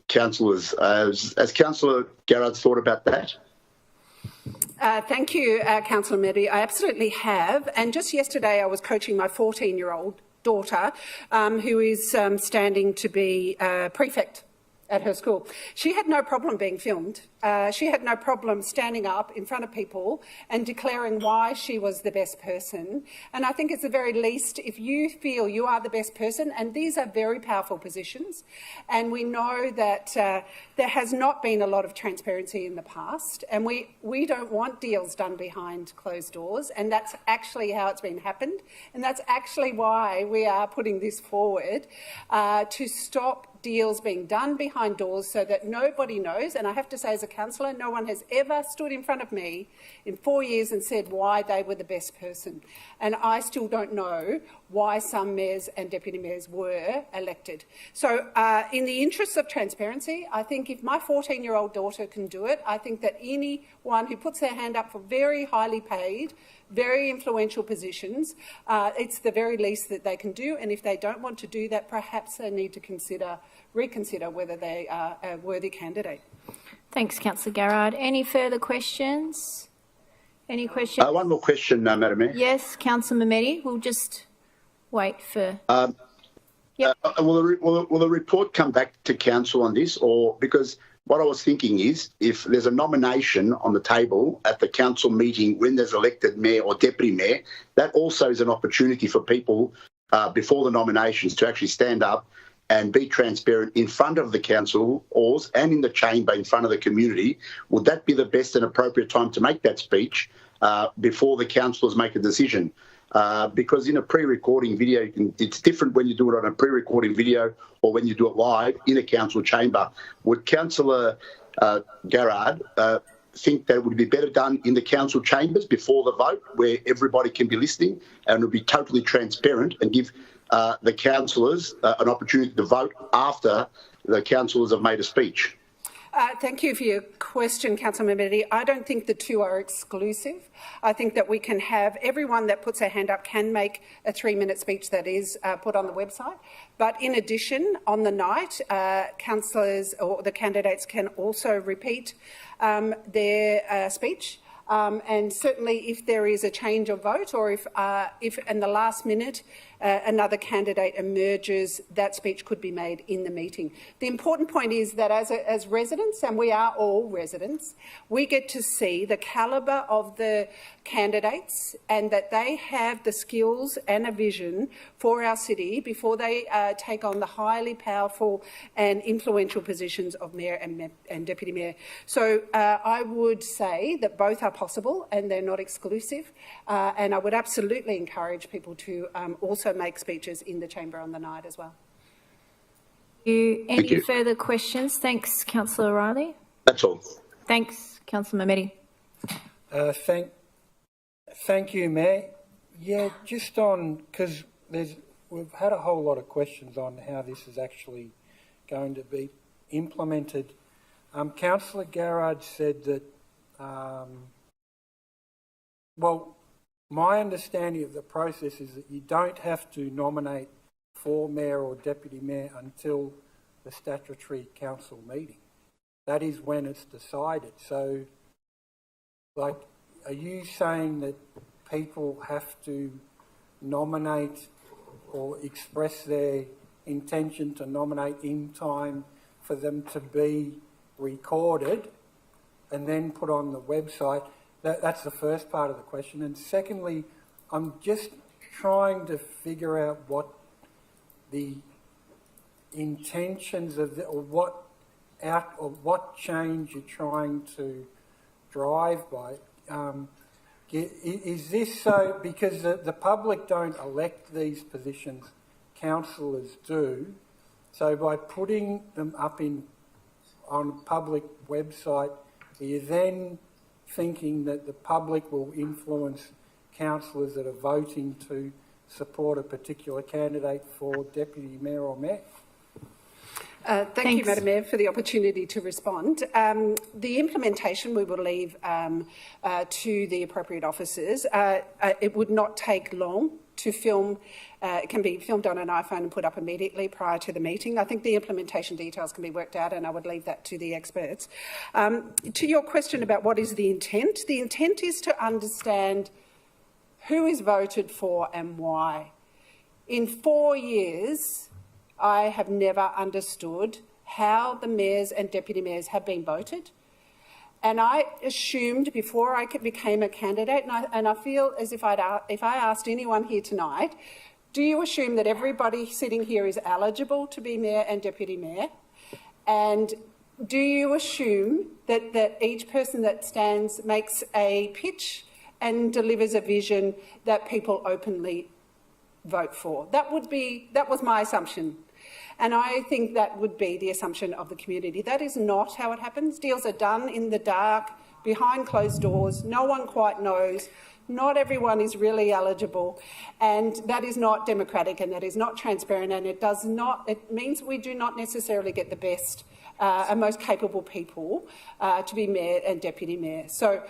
councillors. Has Councillor Garrard thought about that? Thank you, Councillor Mehdi. I absolutely have. And just yesterday I was coaching my 14-year-old daughter who is standing to be prefect at her school. She had no problem being filmed. She had no problem standing up in front of people and declaring why she was the best person. And I think it's the very least, if you feel you are the best person, and these are very powerful positions, and we know that there has not been a lot of transparency in the past, and we don't want deals done behind closed doors, and that's actually how it's been happened. And that's actually why we are putting this forward to stop deals being done behind doors so that nobody knows. And I have to say, as a councillor, no one has ever stood in front of me in 4 years and said why they were the best person. And I still don't know why some mayors and deputy mayors were elected. So in the interests of transparency, I think if my 14-year-old daughter can do it, I think that anyone who puts their hand up for very highly paid, very influential positions, it's the very least that they can do. And if they don't want to do that, perhaps they need to reconsider whether they are a worthy candidate. Thanks, Councillor Garrard. Any further questions? Any questions? One more question, Madam Mayor. Yes, Councillor Mehdi. We'll just wait for... Will the report come back to council on this? Or because what I was thinking is if there's a nomination on the table at the council meeting when there's elected mayor or deputy mayor, that also is an opportunity for people before the nominations to actually stand up and be transparent in front of the councillors and in the chamber in front of the community. Would that be the best and appropriate time to make that speech before the councillors make a decision? Because in a pre-recording video, it's different when you do it on a pre-recording video or when you do it live in a council chamber. Would Councillor Garrard think that it would be better done in the council chambers before the vote, where everybody can be listening and it would be totally transparent and give the councillors an opportunity to vote after the councillors have made a speech? Thank you for your question, Councillor Mehmedi. I don't think the two are exclusive. I think that we can have everyone that puts their hand up can make a 3-minute speech that is put on the website. But in addition, on the night, councillors or the candidates can also repeat their speech. And certainly if there is a change of vote or if in the last minute another candidate emerges, that speech could be made in the meeting. The important point is that as residents, and we are all residents, we get to see the calibre of the candidates and that they have the skills and a vision for our city before they take on the highly powerful and influential positions of mayor and deputy mayor. So I would say that both are possible and they're not exclusive. And I would absolutely encourage people to also make speeches in the chamber on the night as well. Any further questions? Thanks, Councillor Riley. That's all. Thanks, Councillor Mehmedi. Thank you, Mayor. Yeah, just on, because we've had a whole lot of questions on how this is actually going to be implemented. Councillor Garrard said that, well, my understanding of the process is that you don't have to nominate for mayor or deputy mayor until the statutory council meeting. That is when it's decided. So, like, are you saying that people have to nominate or express their intention to nominate in time for them to be recorded and then put on the website? That's the first part of the question. And secondly, I'm just trying to figure out what the intentions of or what change you're trying to drive by. Is this so because the public don't elect these positions, councillors do? So by putting them up on a public website, are you then thinking that the public will influence councillors that are voting to support a particular candidate for deputy mayor or mayor? Thank you, Madam Mayor, for the opportunity to respond. The implementation we will leave to the appropriate officers. It would not take long to film. It can be filmed on an iPhone and put up immediately prior to the meeting. I think the implementation details can be worked out and I would leave that to the experts. To your question about what is the intent is to understand who is voted for and why. In 4 years, I have never understood how the mayors and deputy mayors have been voted. And I assumed before I became a candidate, and I feel as if I asked anyone here tonight, do you assume that everybody sitting here is eligible to be mayor and deputy mayor? And do you assume that each person that stands makes a pitch and delivers a vision that people openly vote for? That was my assumption. And I think that would be the assumption of the community. That is not how it happens. Deals are done in the dark, behind closed doors. No one quite knows. Not everyone is really eligible. And that is not democratic and that is not transparent. And it means we do not necessarily get the best and most capable people to be mayor and deputy mayor. So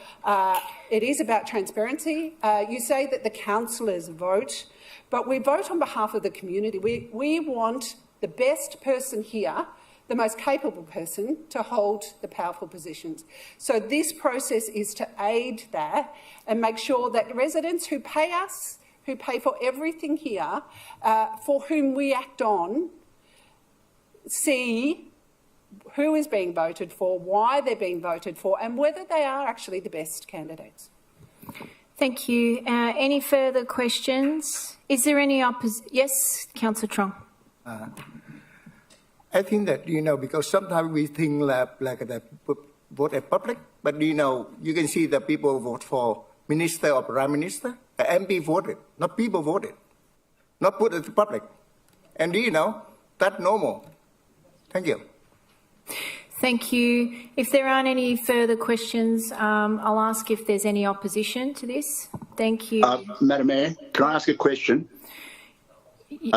it is about transparency. You say that the councillors vote, but we vote on behalf of the community. We want the best person here, the most capable person, to hold the powerful positions. So this process is to aid that and make sure that residents who pay us, who pay for everything here, for whom we act on, see who is being voted for, why they're being voted for, and whether they are actually the best candidates. Thank you. Any further questions? Is there any opposition? Yes, Councillor Trong. I think that, because sometimes we think like that vote at public, but, you can see that people vote for minister or prime minister. The MP voted, not people voted, not put at the public. And, that's normal. Thank you. Thank you. If there aren't any further questions, I'll ask if there's any opposition to this. Thank you. Madam Mayor, can I ask a question?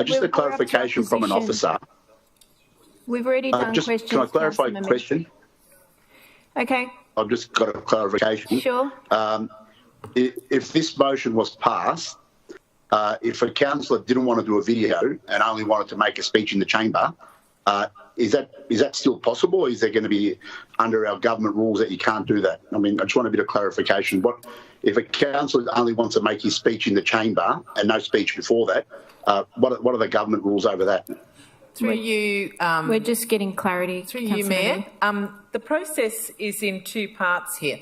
Just a clarification from an officer. We've already done questions. Can I clarify a question? Okay. I've just got a clarification. Sure. If this motion was passed, if a councillor didn't want to do a video and only wanted to make a speech in the chamber, is that still possible, or is there going to be under our government rules that you can't do that? I mean, I just want a bit of clarification. What if a councillor only wants to make his speech in the chamber and no speech before that? What are the government rules over that? Through you, we're just getting clarity. Through you, Mayor. The process is in two parts here.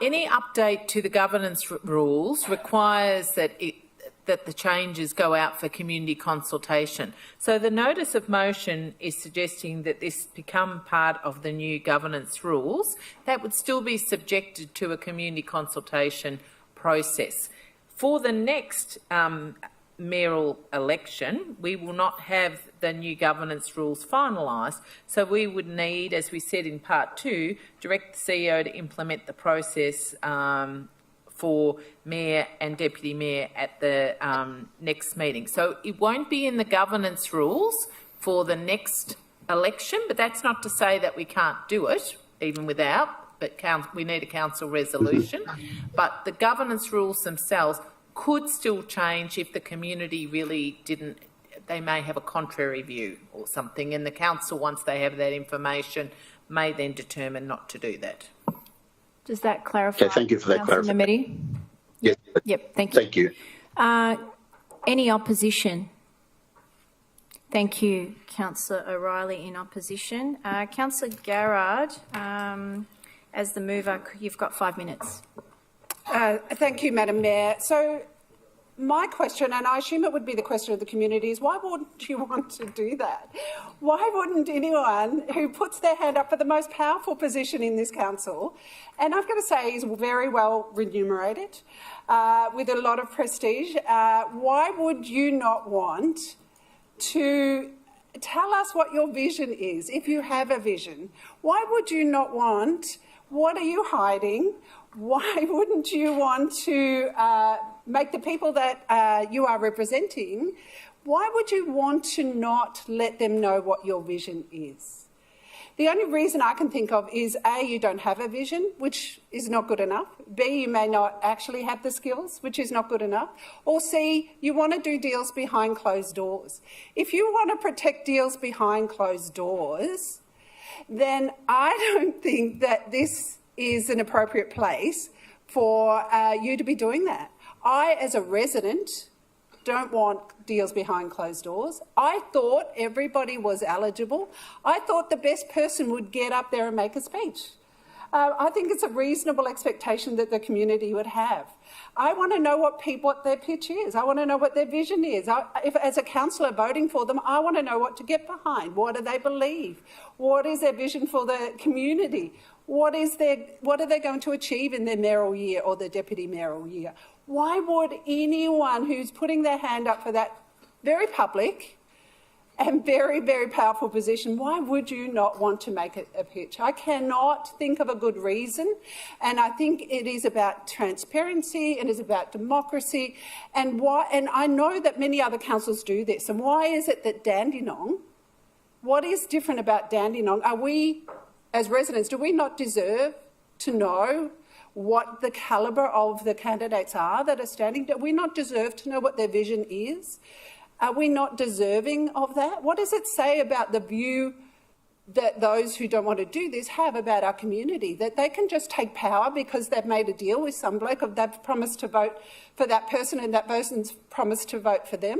Any update to the governance rules requires that the changes go out for community consultation. So the notice of motion is suggesting that this become part of the new governance rules. That would still be subjected to a community consultation process. For the next mayoral election, we will not have the new governance rules finalised, so we would need, as we said in part 2, direct the CEO to implement the process for mayor and deputy mayor at the next meeting. So it won't be in the governance rules for the next election, but that's not to say that we can't do it, even without, but we need a council resolution. But the governance rules themselves could still change if the community really didn't, they may have a contrary view or something, and the council, once they have that information, may then determine not to do that. Does that clarify? Okay, thank you for that clarification. Yes. Yep, thank you. Thank you. Any opposition? Thank you, Councillor O'Reilly, in opposition. Councillor Garrard, as the mover, you've got 5 minutes. Thank you, Madam Mayor. So my question, and I assume it would be the question of the community, is why wouldn't you want to do that? Why wouldn't anyone who puts their hand up for the most powerful position in this council, and I've got to say is very well remunerated, with a lot of prestige, why would you not want to tell us what your vision is, if you have a vision? Why would you not want, what are you hiding? Why wouldn't you want to make the people that you are representing, why would you want to not let them know what your vision is? The only reason I can think of is A, you don't have a vision, which is not good enough. B, you may not actually have the skills, which is not good enough. Or C, you want to do deals behind closed doors. If you want to protect deals behind closed doors, then I don't think that this is an appropriate place for you to be doing that. I, as a resident, don't want deals behind closed doors. I thought everybody was eligible. I thought the best person would get up there and make a speech. I think it's a reasonable expectation that the community would have. I want to know what their pitch is. I want to know what their vision is. If, as a councillor voting for them, I want to know what to get behind. What do they believe? What is their vision for the community? What are they going to achieve in their mayoral year or their deputy mayoral year? Why would anyone who's putting their hand up for that very public and very, very powerful position, why would you not want to make a pitch? I cannot think of a good reason, and I think it is about transparency, it is about democracy, and I know that many other councils do this. And why is it that Dandenong, what is different about Dandenong? Are we, as residents, do we not deserve to know what the calibre of the candidates are that are standing? Do we not deserve to know what their vision is? Are we not deserving of that? What does it say about the view that those who don't want to do this have about our community, that they can just take power because they've made a deal with some bloke, or they've promised to vote for that person and that person's promised to vote for them.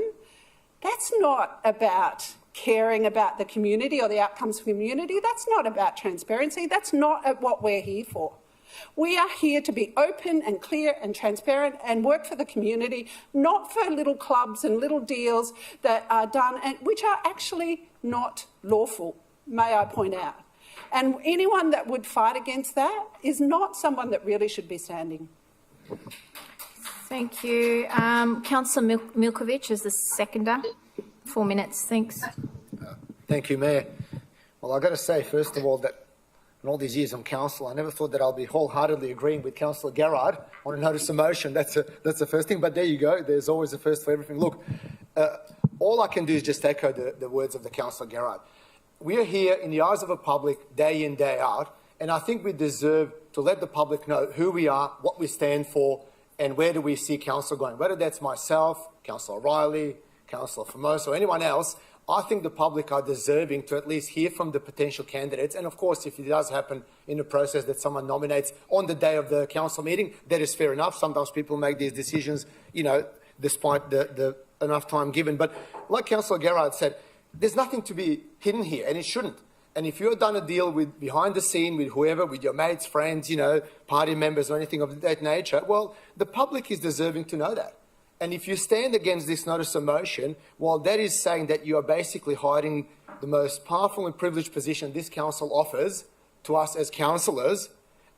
That's not about caring about the community or the outcomes of the community. That's not about transparency. That's not what we're here for. We are here to be open and clear and transparent and work for the community, not for little clubs and little deals that are done and which are actually not lawful, may I point out. And anyone that would fight against that is not someone that really should be standing. Thank you. Councillor Milkovich is the seconder. 4 minutes, thanks. Thank you, Mayor. Well, I've got to say, first of all, that in all these years on council, I never thought that I'll be wholeheartedly agreeing with Councillor Garrard on a notice of motion. That's the first thing, but there you go. There's always a first for everything. Look, all I can do is just echo the words of the Councillor Garrard. We are here in the eyes of the public day in, day out, and I think we deserve to let the public know who we are, what we stand for, and where do we see council going. Whether that's myself, Councillor O'Reilly, Councillor Formosa, or anyone else, I think the public are deserving to at least hear from the potential candidates. And of course, if it does happen in the process that someone nominates on the day of the council meeting, that is fair enough. Sometimes people make these decisions, you know, despite the enough time given. But like Councillor Garrard said, there's nothing to be hidden here, and it shouldn't. And if you've done a deal with behind the scene with whoever, with your mates, friends, you know, party members or anything of that nature, well, the public is deserving to know that. And if you stand against this notice of motion, well, that is saying that you are basically hiding the most powerful and privileged position this council offers to us as councillors,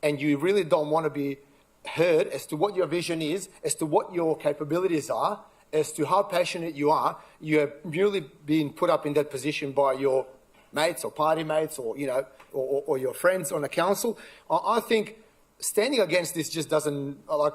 and you really don't want to be heard as to what your vision is, as to what your capabilities are, as to how passionate you are. You have merely been put up in that position by your mates or party mates or, you know, or your friends on the council. I think standing against this just doesn't, like,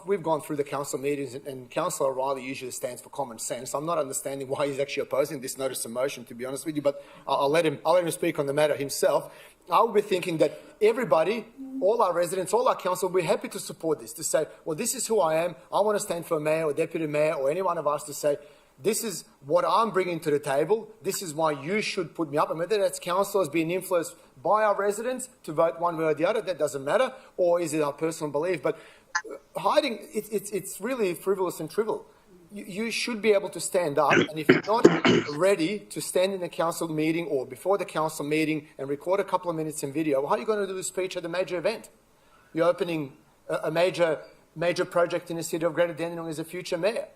we've gone through the council meetings, and Councillor O'Reilly usually stands for common sense. I'm not understanding why he's actually opposing this notice of motion, to be honest with you, but I'll let him speak on the matter himself. I would be thinking that everybody, all our residents, all our council, we're happy to support this, to say, well, this is who I am. I want to stand for a mayor or deputy mayor or any one of us to say, this is what I'm bringing to the table. This is why you should put me up. And whether that's councillors being influenced by our residents to vote one way or the other, that doesn't matter, or is it our personal belief? But hiding, it's really frivolous and trivial. You should be able to stand up, and if you're not ready to stand in a council meeting or before the council meeting and record a couple of minutes in video, how are you going to do a speech at a major event? You're opening a major project in the city of Greater Dandenong as a future mayor.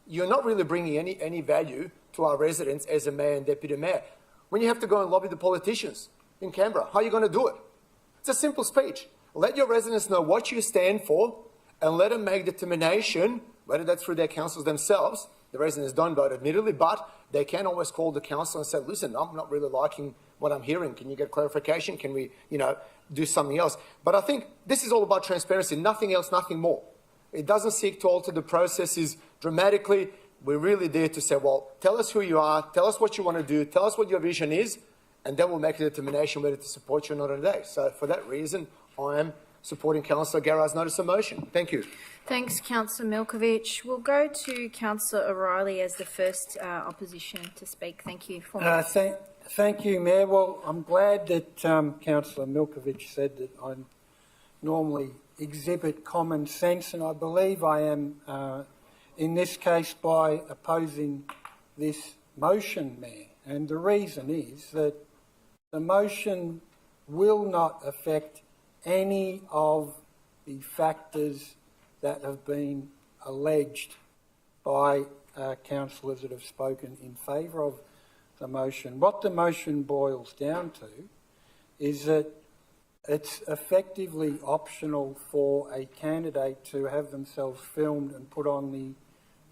You're not really bringing any value to our residents as a mayor and deputy mayor. When you have to go and lobby the politicians in Canberra, how are you going to do it? It's a simple speech. Let your residents know what you stand for and let them make determination, whether that's through their councils themselves. The residents don't vote, admittedly, but they can always call the council and say, listen, I'm not really liking what I'm hearing. Can you get clarification? Can we, you know, do something else? But I think this is all about transparency, nothing else, nothing more. It doesn't seek to alter the processes dramatically. We're really there to say, well, tell us who you are, tell us what you want to do, tell us what your vision is, and then we'll make a determination whether to support you or not today. So for that reason, I am supporting Councillor Garrard's notice of motion. Thank you. Thanks, Councillor Milkovich. We'll go to Councillor O'Reilly as the first opposition to speak. Thank you. Thank you, Mayor. Well, I'm glad that Councillor Milkovich said that I normally exhibit common sense, and I believe I am in this case by opposing this motion, Mayor. And the reason is that the motion will not affect any of the factors that have been alleged by councillors that have spoken in favour of the motion. What the motion boils down to is that it's effectively optional for a candidate to have themselves filmed and put on the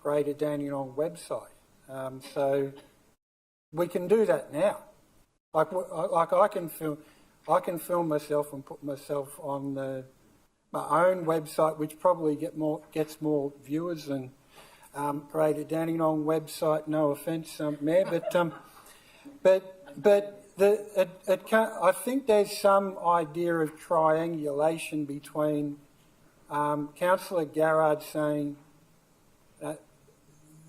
Greater Dandenong website. So we can do that now. Like I can film myself and put myself on my own website, which probably gets more viewers than Greater Dandenong website. No offence, Mayor, I think there's some idea of triangulation between Councillor Garrard saying that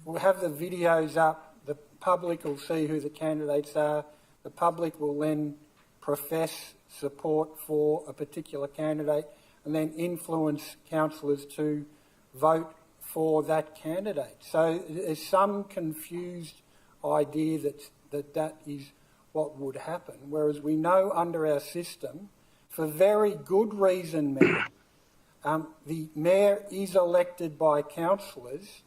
we'll have the videos up, the public will see who the candidates are, the public will then profess support for a particular candidate and then influence councillors to vote for that candidate. So there's some confused idea that is what would happen, whereas we know under our system, for very good reason, Mayor, the Mayor is elected by councillors,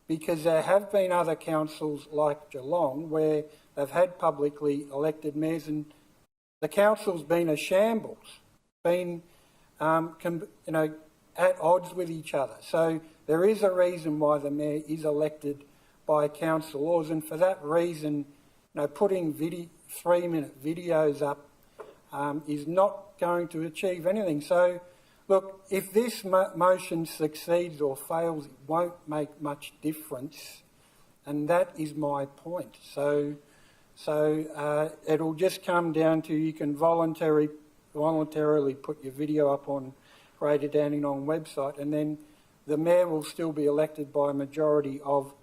because there have been other councils like Geelong where they've had publicly elected mayors and the council's been a shambles, been at odds with each other. So there is a reason why the Mayor is elected by councillors, and for that reason, putting 3-minute videos up is not going to achieve anything. So, look, if this motion succeeds or fails, it won't make much difference, and that is my point. So it'll just come down to you can voluntarily put your video up on Greater Dandenong website, and then the Mayor will still be elected by a majority of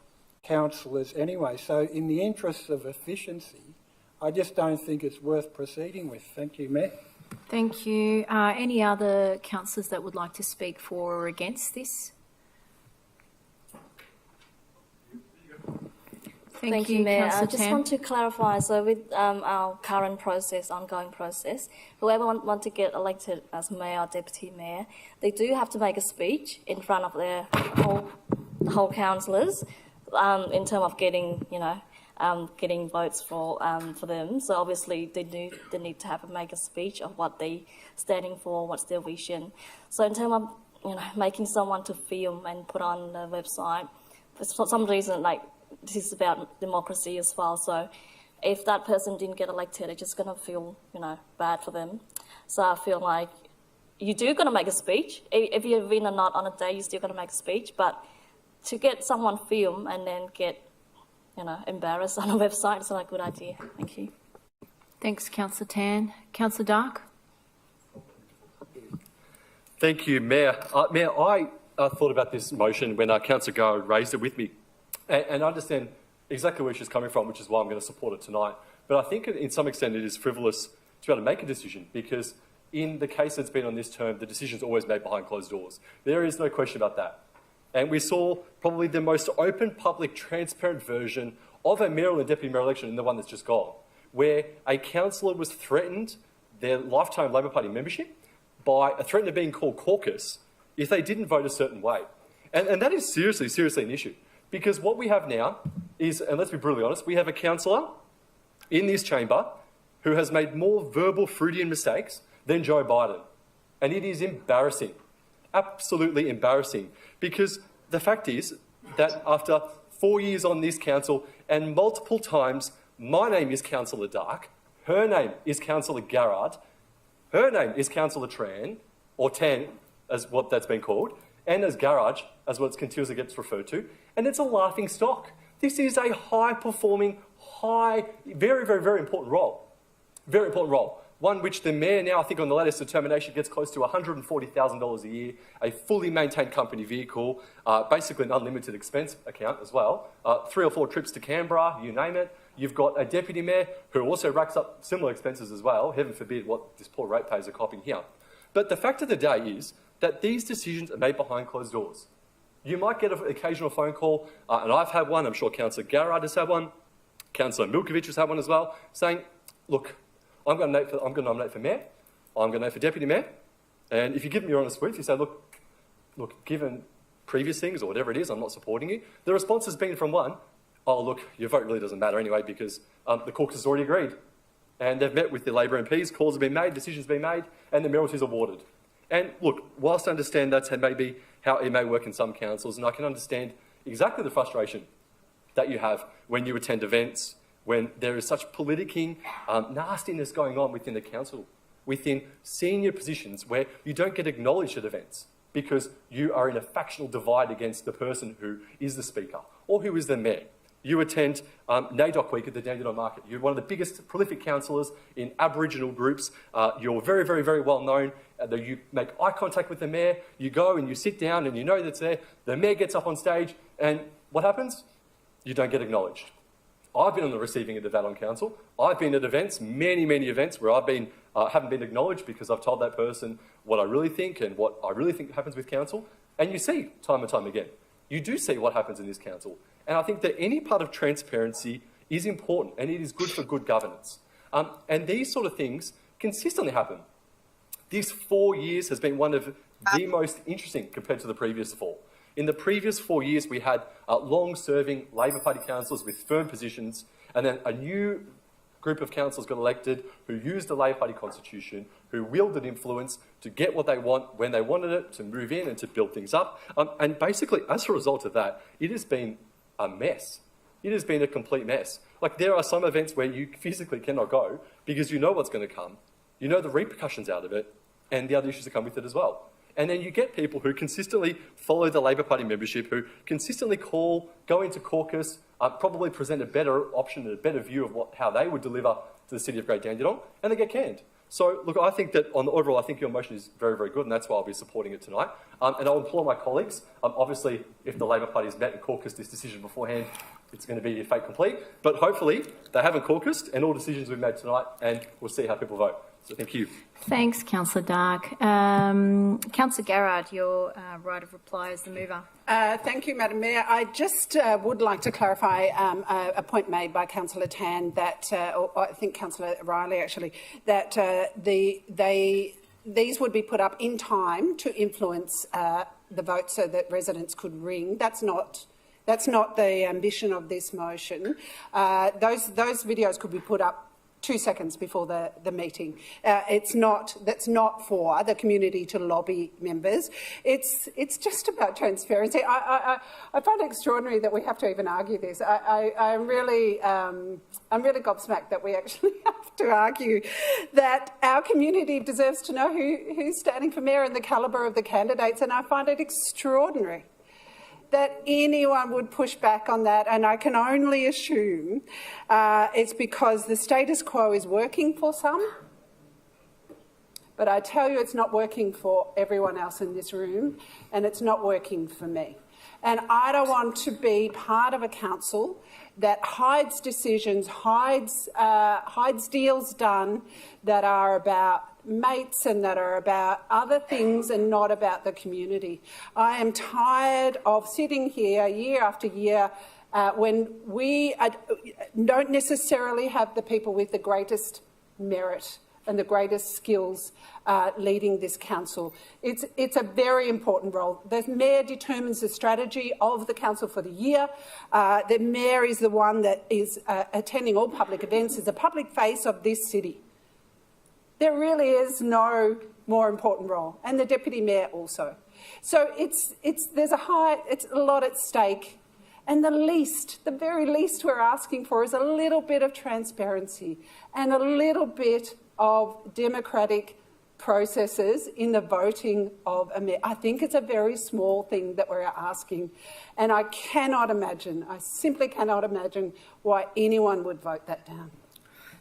councillors anyway. So in the interests of efficiency, I just don't think it's worth proceeding with. Thank you, Mayor. Thank you. Any other councillors that would like to speak for or against this? Thank you, Mayor. I just want to clarify, so with our current process, ongoing process, whoever want to get elected as mayor or deputy mayor, they do have to make a speech in front of their whole councillors in terms of getting, getting votes for them. So obviously they need to make a speech of what they standing for, what's their vision. So in terms of making someone to film and put on the website, for some reason, this is about democracy as well. So if that person didn't get elected, it's just gonna feel bad for them. So I feel like you do gonna make a speech. If you win or not on a day, you're still gonna make a speech. But to get someone film and then get embarrassed on a website, it's not a good idea. Thank you. Thanks, Councillor Tan. Councillor Dark. Thank you, Mayor. Mayor, I thought about this motion when Councillor Garrett raised it with me, and I understand exactly where she's coming from, which is why I'm going to support it tonight. But I think in some extent it is frivolous to be able to make a decision, because in the case that's been on this term, the decision's always made behind closed doors. There is no question about that. And we saw probably the most open, public, transparent version of a mayoral and deputy mayoral election in the one that's just gone, where a councillor was threatened their lifetime Labor Party membership by a threat of being called caucus if they didn't vote a certain way. And that is seriously an issue. Because what we have now is, and let's be brutally honest, we have a councillor in this chamber who has made more verbal Freudian mistakes than Joe Biden. And it is embarrassing, absolutely embarrassing, because the fact is that after 4 years on this council and multiple times, my name is Councillor Dark, her name is Councillor Garrard, her name is Councillor Tran, or Tan, as what that's been called, and as Garage, as what it continuously gets referred to, and it's a laughing stock. This is a high-performing, very important role. Very important role. One which the Mayor now, I think on the latest determination, gets close to $140,000 a year, a fully maintained company vehicle, basically an unlimited expense account as well, 3 or 4 trips to Canberra, you name it. You've got a deputy mayor who also racks up similar expenses as well, heaven forbid what this poor ratepayers are copying here. But the fact of the day is that these decisions are made behind closed doors. You might get an occasional phone call, and I've had one, I'm sure Councillor Garrard has had one, Councillor Milkovich has had one as well, saying, look, I'm going to nominate for mayor, I'm going to nominate for deputy mayor, and if you give me your honest brief, you say, look, given previous things or whatever it is, I'm not supporting you. The response has been from one, oh, look, your vote really doesn't matter anyway because the caucus has already agreed. And they've met with the Labor MPs, calls have been made, decisions have been made, and the mayoralty is awarded. And look, whilst I understand that's maybe how it may work in some councils, and I can understand exactly the frustration that you have when you attend events, when there is such politicking, nastiness going on within the council, within senior positions where you don't get acknowledged at events because you are in a factional divide against the person who is the Speaker or who is the Mayor. You attend NAIDOC Week at the Dandenong Market. You're one of the biggest prolific councillors in Aboriginal groups. You're very well known. You make eye contact with the Mayor. You go and you sit down and you know that's there. The Mayor gets up on stage and what happens? You don't get acknowledged. I've been on the receiving end of that on council. I've been at events, many, many events, where I've been haven't been acknowledged because I've told that person what I really think and what I really think happens with council. And you see time and time again, you do see what happens in this council. And I think that any part of transparency is important and it is good for good governance. And these sort of things consistently happen. This 4 years has been one of the most interesting compared to the previous 4. In the previous 4 years, we had long-serving Labor Party councillors with firm positions, and then a new group of councillors got elected who used the Labor Party constitution, who wielded influence to get what they want when they wanted it, to move in and to build things up. And basically, as a result of that, it has been a mess. It has been a complete mess. Like, there are some events where you physically cannot go because you know what's going to come. You know the repercussions out of it and the other issues that come with it as well. And then you get people who consistently follow the Labor Party membership, who consistently go into caucus, probably present a better option and a better view of how they would deliver to the city of Great Dandenong, and they get canned. So, look, I think that on the overall, I think your motion is very, very good, and that's why I'll be supporting it tonight. And I'll implore my colleagues, obviously, if the Labor Party has met and caucused this decision beforehand, it's going to be a fait complete. But hopefully, they haven't caucused, and all decisions we've made tonight, and we'll see how people vote. So thank you. Thanks, Councillor Dark. Councillor Garrard, your right of reply as the mover. Thank you, Madam Mayor. I just would like to clarify a point made by Councillor Tan that, or I think Councillor Riley actually, that these would be put up in time to influence the vote so that residents could ring. That's not the ambition of this motion. Those videos could be put up 2 seconds before the meeting. That's not for the community to lobby members. It's just about transparency. I find it extraordinary that we have to even argue this. I'm really gobsmacked that we actually have to argue that our community deserves to know who's standing for mayor and the calibre of the candidates, and I find it extraordinary that anyone would push back on that, and I can only assume it's because the status quo is working for some, but I tell you it's not working for everyone else in this room, and it's not working for me. And I don't want to be part of a council that hides decisions, hides deals done that are about mates and that are about other things and not about the community. I am tired of sitting here year after year when we don't necessarily have the people with the greatest merit and the greatest skills leading this council. It's a very important role. The mayor determines the strategy of the council for the year. The mayor is the one that is attending all public events, is the public face of this city. There really is no more important role, and the deputy mayor also. So there's a lot at stake, and the very least we're asking for is a little bit of transparency and a little bit of democratic processes in the voting of a mayor. I think it's a very small thing that we're asking, and I simply cannot imagine why anyone would vote that down.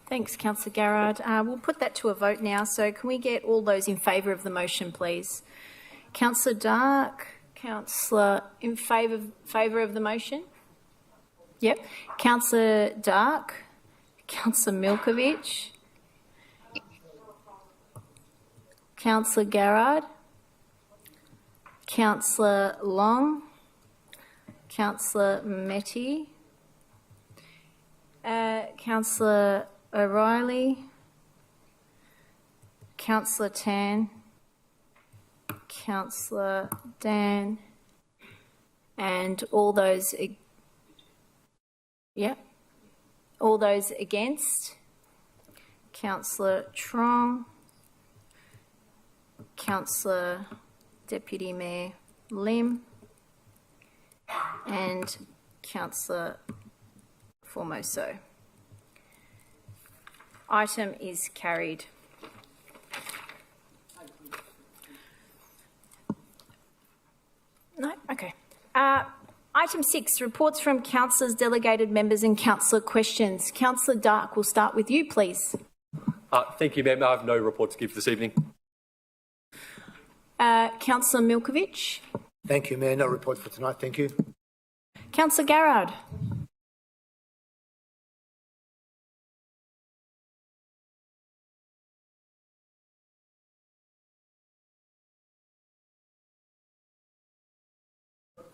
Thanks, Councillor Garrard. We'll put that to a vote now. So can we get all those in favour of the motion, please? Councillor Dark, Councillor in favour of the motion? Yep. Councillor Dark, Councillor Milkovich, Councillor Garrard, Councillor Long, Councillor Metti, Councillor O'Reilly, Councillor Tan, Councillor Dan, and all those against, Councillor Trong, Councillor Deputy Mayor Lim, and Councillor Formoso. Item is carried. No? Okay. Item 6, reports from councillors, delegated members and councillor questions. Councillor Dark, we'll start with you, please. Thank you, Ma'am. I have no report to give this evening. Councillor Milkovich. Thank you, Mayor. No report for tonight. Thank you. Councillor Garrard.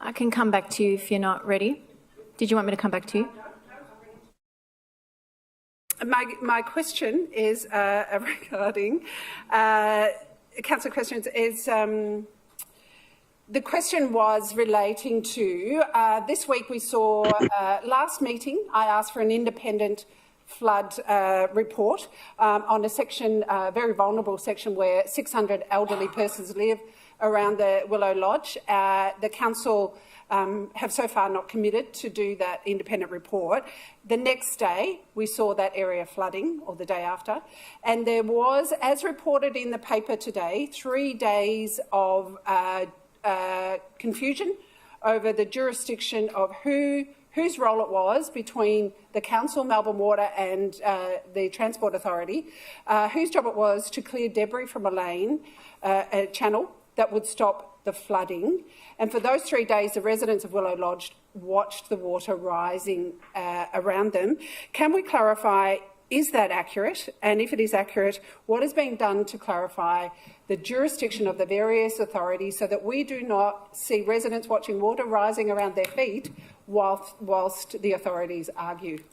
I can come back to you if you're not ready. Did you want me to come back to you? My question is regarding council questions. The question was relating to this week. We saw last meeting. I asked for an independent flood report on a section, very vulnerable section, where 600 elderly persons live around the Willow Lodge. The council have so far not committed to do that independent report. The next day, we saw that area flooding, or the day after, and there was, as reported in the paper today, 3 days of confusion over the jurisdiction of whose role it was between the council, Melbourne Water and the Transport Authority, whose job it was to clear debris from a lane, a channel that would stop the flooding. And for those 3 days, the residents of Willow Lodge watched the water rising around them. Can we clarify, is that accurate? And if it is accurate, what is being done to clarify the jurisdiction of the various authorities so that we do not see residents watching water rising around their feet whilst the authorities argue?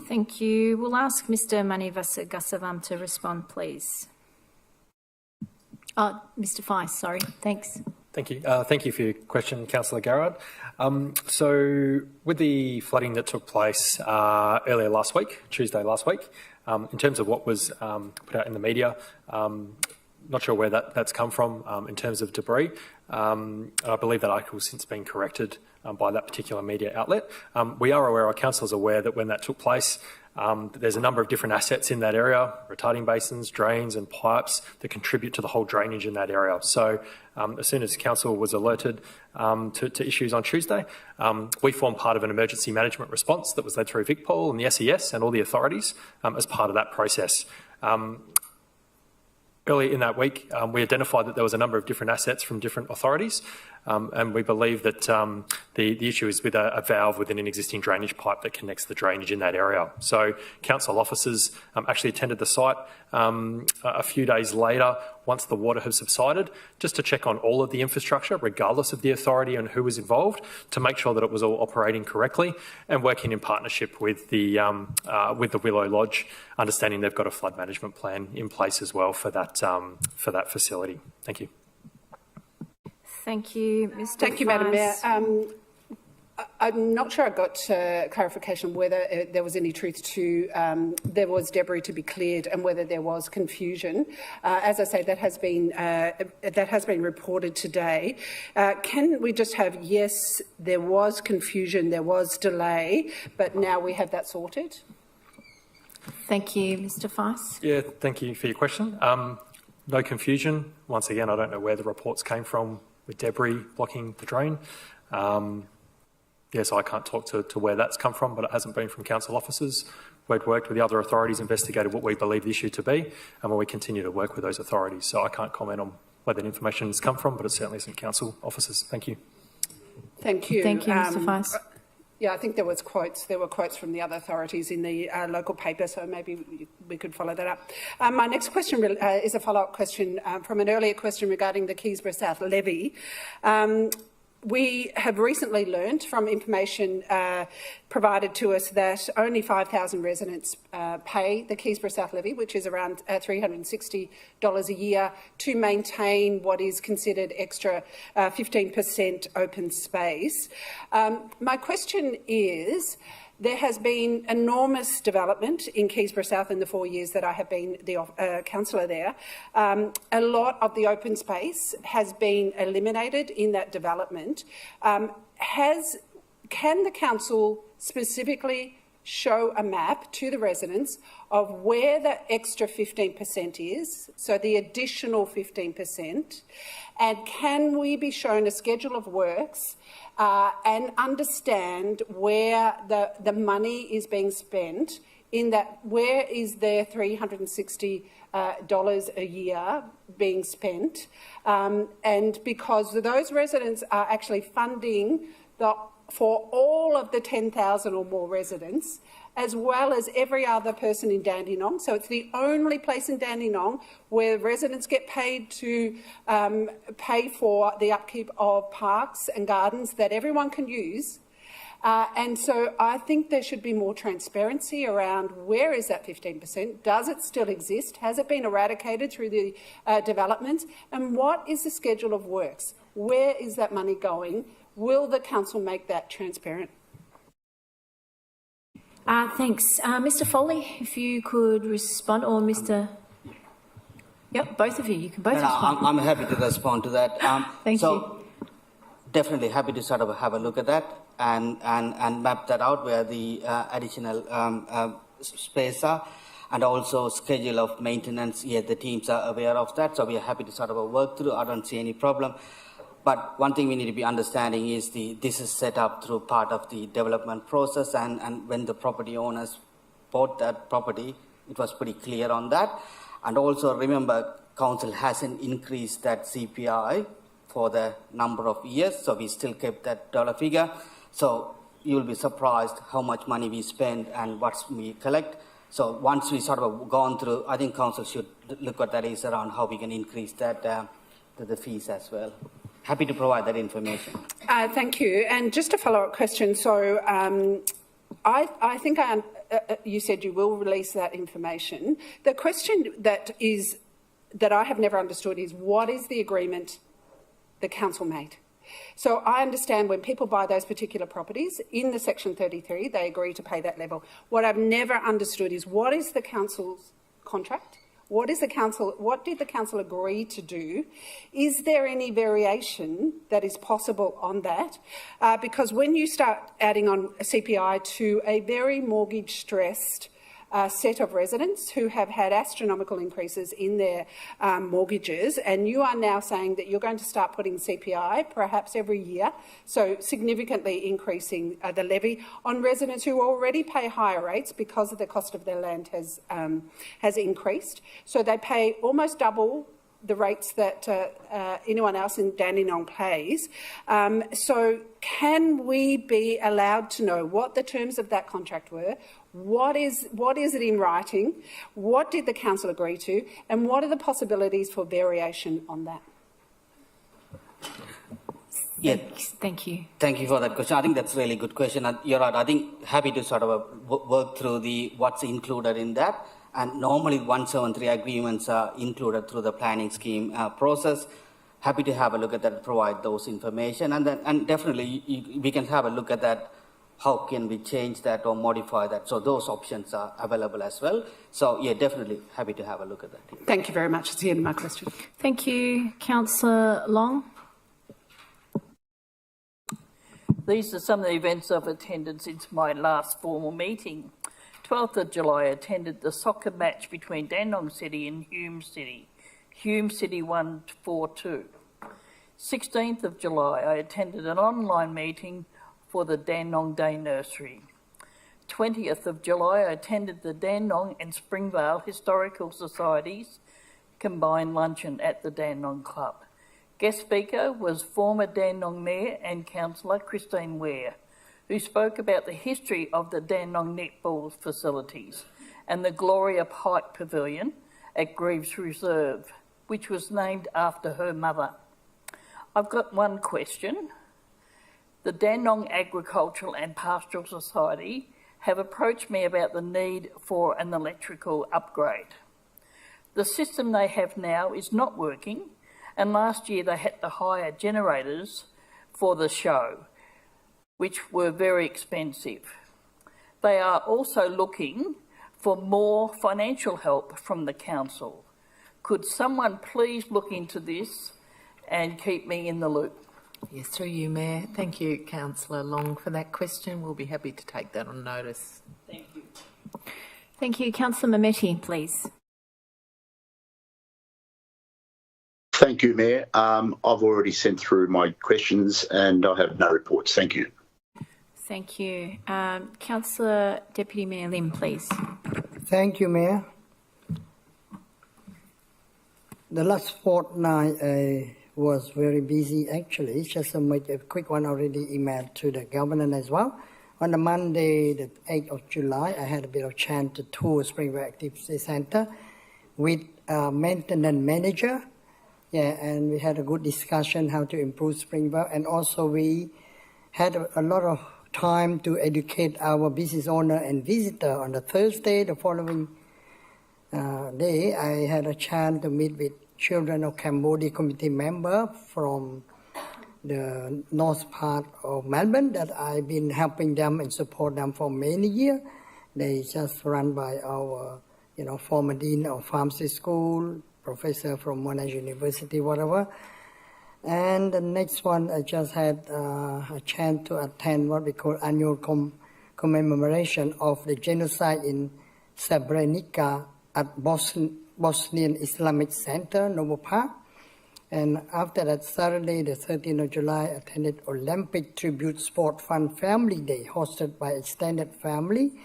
Thank you. We'll ask Mr Manivasagasavam to respond, please. Mr Feist, sorry. Thanks. Thank you. Thank you for your question, Councillor Garrard. So with the flooding that took place earlier last week, Tuesday last week, in terms of what was put out in the media, not sure where that's come from in terms of debris. I believe that article has since been corrected by that particular media outlet. We are aware, our council is aware, that when that took place, there's a number of different assets in that area, retarding basins, drains and pipes that contribute to the whole drainage in that area. So as soon as council was alerted to issues on Tuesday, we formed part of an emergency management response that was led through VicPol and the SES and all the authorities as part of that process. Early in that week, we identified that there was a number of different assets from different authorities, and we believe that the issue is with a valve within an existing drainage pipe that connects the drainage in that area. So council officers actually attended the site a few days later, once the water has subsided, just to check on all of the infrastructure, regardless of the authority and who was involved, to make sure that it was all operating correctly, and working in partnership with the Willow Lodge, understanding they've got a flood management plan in place as well for that facility. Thank you. Thank you, Mr. Thank you, Madam Mayor. I'm not sure I got clarification whether there was any truth to there was debris to be cleared and whether there was confusion. As I say, that has been reported today. Can we just have, yes, there was confusion, there was delay, but now we have that sorted? Thank you, Mr. Feist. Yeah, thank you for your question. No confusion. Once again, I don't know where the reports came from with debris blocking the drain. Yes, I can't talk to where that's come from, but it hasn't been from council officers. We've worked with the other authorities, investigated what we believe the issue to be, and we continue to work with those authorities. So I can't comment on where that information has come from, but it certainly isn't council officers. Thank you. Thank you. Thank you, Mr. Feist. Yeah, I think there were quotes from the other authorities in the local paper, so maybe we could follow that up. My next question is a follow-up question from an earlier question regarding the Keysborough South levy. We have recently learned from information provided to us that only 5,000 residents pay the Keysborough South levy, which is around $360 a year, to maintain what is considered extra 15% open space. My question is, there has been enormous development in Keysborough South in the 4 years that I have been the councillor there. A lot of the open space has been eliminated in that development. Can the council specifically show a map to the residents of where the extra 15% is, so the additional 15%, and can we be shown a schedule of works and understand where the money is being spent, in that where is their $360 a year being spent, and because those residents are actually funding for all of the 10,000 or more residents, as well as every other person in Dandenong. So it's the only place in Dandenong where residents get paid to pay for the upkeep of parks and gardens that everyone can use. And so I think there should be more transparency around where is that 15%? Does it still exist? Has it been eradicated through the development? And what is the schedule of works? Where is that money going? Will the council make that transparent? Thanks. Mr Foley, if you could respond, or Mr... Yep, both of you. You can both respond. I'm happy to respond to that. Thank you. Definitely happy to sort of have a look at that and map that out where the additional space are, and also schedule of maintenance. Yeah, the teams are aware of that, so we are happy to sort of work through. I don't see any problem. But one thing we need to be understanding is this is set up through part of the development process, and when the property owners bought that property, it was pretty clear on that. And also remember, council hasn't increased that CPI for the number of years, so we still kept that dollar figure. So you'll be surprised how much money we spend and what we collect. So once we sort of gone through, I think council should look at that is around how we can increase that the fees as well. Happy to provide that information. Thank you. And just a follow-up question. So I think you said you will release that information. The question that I have never understood is, what is the agreement the council made? So I understand when people buy those particular properties in the Section 33, they agree to pay that level. What I've never understood is, what is the council's contract? What did the council agree to do? Is there any variation that is possible on that? Because when you start adding on a CPI to a very mortgage-stressed set of residents who have had astronomical increases in their mortgages, and you are now saying that you're going to start putting CPI perhaps every year, so significantly increasing the levy on residents who already pay higher rates because of the cost of their land has increased. So they pay almost double the rates that anyone else in Dandenong pays. So can we be allowed to know what the terms of that contract were? What is it in writing? What did the council agree to? And what are the possibilities for variation on that? Yeah. Thank you. Thank you for that question. I think that's a really good question. And you're right. I think happy to sort of work through what's included in that. And normally 173 agreements are included through the planning scheme process. Happy to have a look at that, provide those information. And definitely we can have a look at that. How can we change that or modify that? So those options are available as well. So yeah, definitely happy to have a look at that. Thank you very much. That's the end of my question. Thank you. Councillor Long. These are some of the events I've attended since my last formal meeting. 12th of July, I attended the soccer match between Dandenong City and Hume City. Hume City 1-4-2. 16th of July, I attended an online meeting for the Dandenong Day Nursery. 20th of July, I attended the Dandenong and Springvale Historical Societies combined luncheon at the Dandenong Club. Guest speaker was former Dandenong Mayor and Councillor Christine Ware, who spoke about the history of the Dandenong netball facilities and the Gloria Pike Pavilion at Greaves Reserve, which was named after her mother. I've got one question. The Dandenong Agricultural and Pastoral Society have approached me about the need for an electrical upgrade. The system they have now is not working, and last year they had to hire generators for the show, which were very expensive. They are also looking for more financial help from the council. Could someone please look into this and keep me in the loop? Yes, through you, Mayor. Thank you, Councillor Long, for that question. We'll be happy to take that on notice. Thank you. Thank you. Councillor Mehmeti, please. Thank you, Mayor. I've already sent through my questions and I have no reports. Thank you. Thank you. Councillor Deputy Mayor Lim, please. Thank you, Mayor. The last fortnight was very busy, actually. Just make a quick one already emailed to the government as well On the Monday, the 8th of July, I had a bit of chance to tour Springvale Activity Centre with a maintenance manager. Yeah, and we had a good discussion how to improve Springvale. And also we had a lot of time to educate our business owner and visitor. On the Thursday, the following day, I had a chance to meet with Children of Cambodia committee member from the north part of Melbourne that I've been helping them and support them for many years. They just run by our, former dean of pharmacy school, professor from Monash University, whatever. And the next one, I just had a chance to attend what we call annual commemoration of the genocide in Srebrenica at Bosnian Islamic Center, Novo Park. And after that, Saturday, the 13th of July, I attended Olympic Tribute Sport Fun Family Day, hosted by extended family.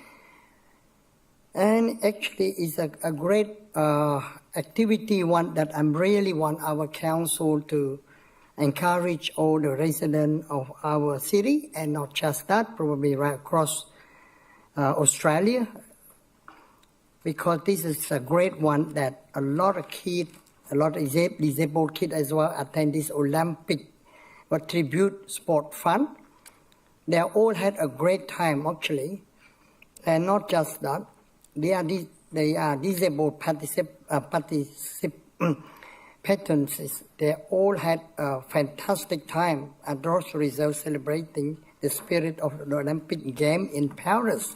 And actually, it's a great activity, one that I really want our council to encourage all the residents of our city, and not just that, probably right across Australia, because this is a great one that a lot of kids, a lot of disabled kids as well attend this Olympic tribute sport fun. They all had a great time actually, and not just that, they are disabled participants. They all had a fantastic time at those results celebrating the spirit of the Olympic game in Paris.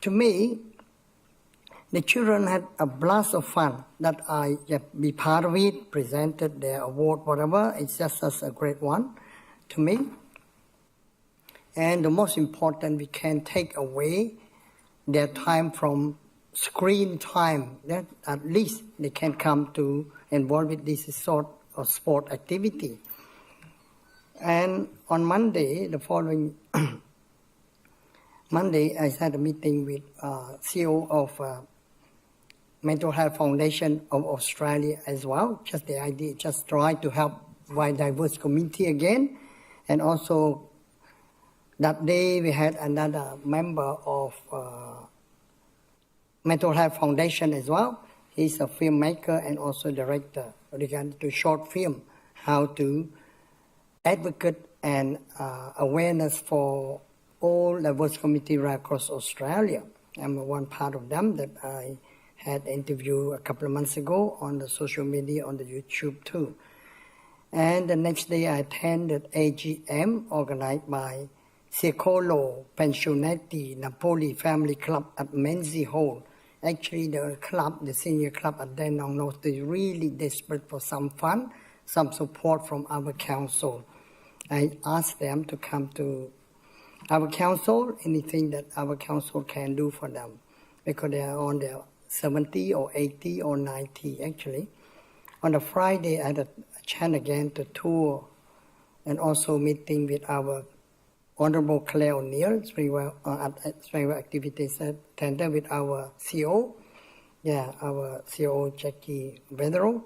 To me, the children had a blast of fun that I be part of it, presented their award, whatever. It's just such a great one to me. And the most important, we can take away their time from screen time, that at least they can come to involve with this sort of sport activity. And on Monday, the following Monday, I had a meeting with CEO of Mental Health Foundation of Australia as well. Just the idea, just try to help wide diverse community again. And also that day we had another member of Mental Health Foundation as well. He's a filmmaker and also director regarding to short film, how to advocate and awareness for all diverse community right across Australia. I'm one part of them that I had interviewed a couple of months ago on the social media, on the YouTube too. And the next day I attended AGM organized by Secolo Pensionetti Napoli Family Club at Menzies Hall. Actually, the club, the senior club at Dandenong North, is really desperate for some fund, some support from our council. I asked them to come to our council, anything that our council can do for them, because they are on their 70 or 80 or 90 actually. On the Friday, I had a chance again to tour and also meeting with our Honorable Claire O'Neill at Springvale Activity Centre with our CEO, our CEO Jackie Vedero,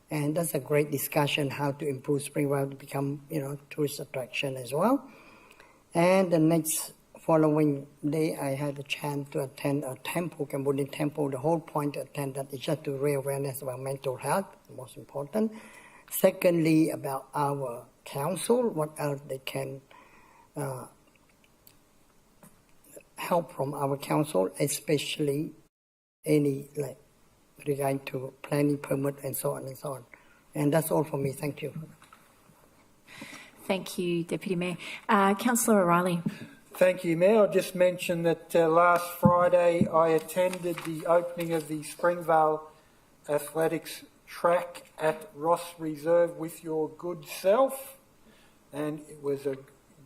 and that's a great discussion how to improve Springvale to become, tourist attraction as well. And the next following day, I had a chance to attend a temple, Cambodian temple. The whole point to attend that is just to raise awareness about mental health, the most important. Secondly, about our council, what else they can help from our council, especially any regarding to planning permit and so on and so on. And that's all for me. Thank you. Thank you, Deputy Mayor. Councillor O'Reilly. Thank you, Mayor. I'll just mention that last Friday I attended the opening of the Springvale Athletics track at Ross Reserve with your good self, and it was a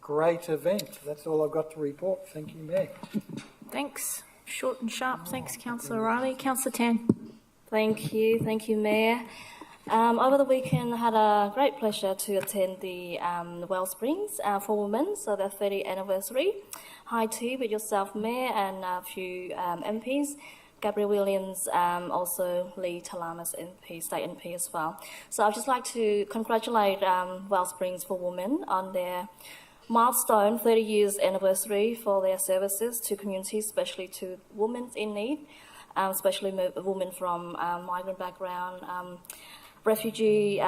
great event. That's all I've got to report. Thank you, Mayor. Thanks. Short and sharp. Thanks, Councillor O'Reilly. Councillor Tan. Thank you, Mayor. Over the weekend, I had a great pleasure to attend the Wellsprings for Women, so their 30th anniversary. High tea with yourself, Mayor, and a few MPs. Gabriel Williams, also Lee Talamas MP, State MP as well. So I'd just like to congratulate Wellsprings for Women on their milestone 30 years anniversary for their services to communities, especially to women in need, especially women from migrant background, refugee,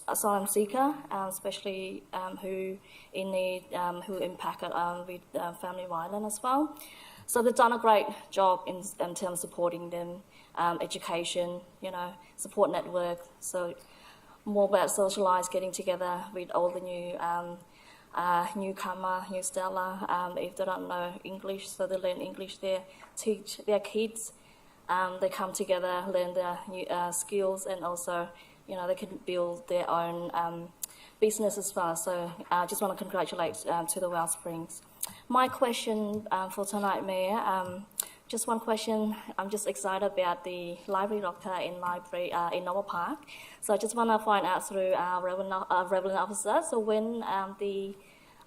asylum seeker, especially who in need, who impacted with family violence as well. So they've done a great job in terms of supporting them, education, support network. So more about socialise, getting together with all the new newcomer, new Stella, if they don't know English, so they learn English there, teach their kids. They come together, learn their new skills, and also, they can build their own business as well. So I just want to congratulate to the Wellsprings. My question for tonight, Mayor, just one question. I'm just excited about the library locker in Noble Park. So I just want to find out through our relevant officer. So when the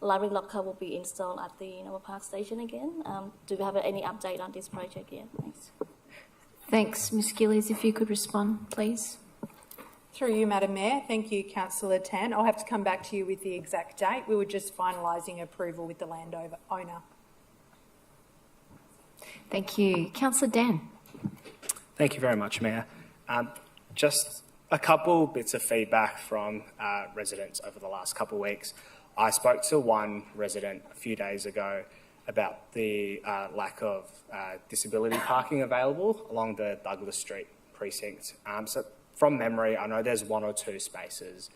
library locker will be installed at the Noble Park station again? Do we have any update on this project yet? Thanks. Thanks, Ms Gillies. If you could respond, please. Through you, Madam Mayor. Thank you, Councillor Tan. I'll have to come back to you with the exact date. We were just finalising approval with the landowner. Thank you. Councillor Dan. Thank you very much, Mayor. Just a couple bits of feedback from residents over the last couple of weeks. I spoke to one resident a few days ago about the lack of disability parking available along the Douglas Street precinct. So from memory, I know there's 1 or 2 spaces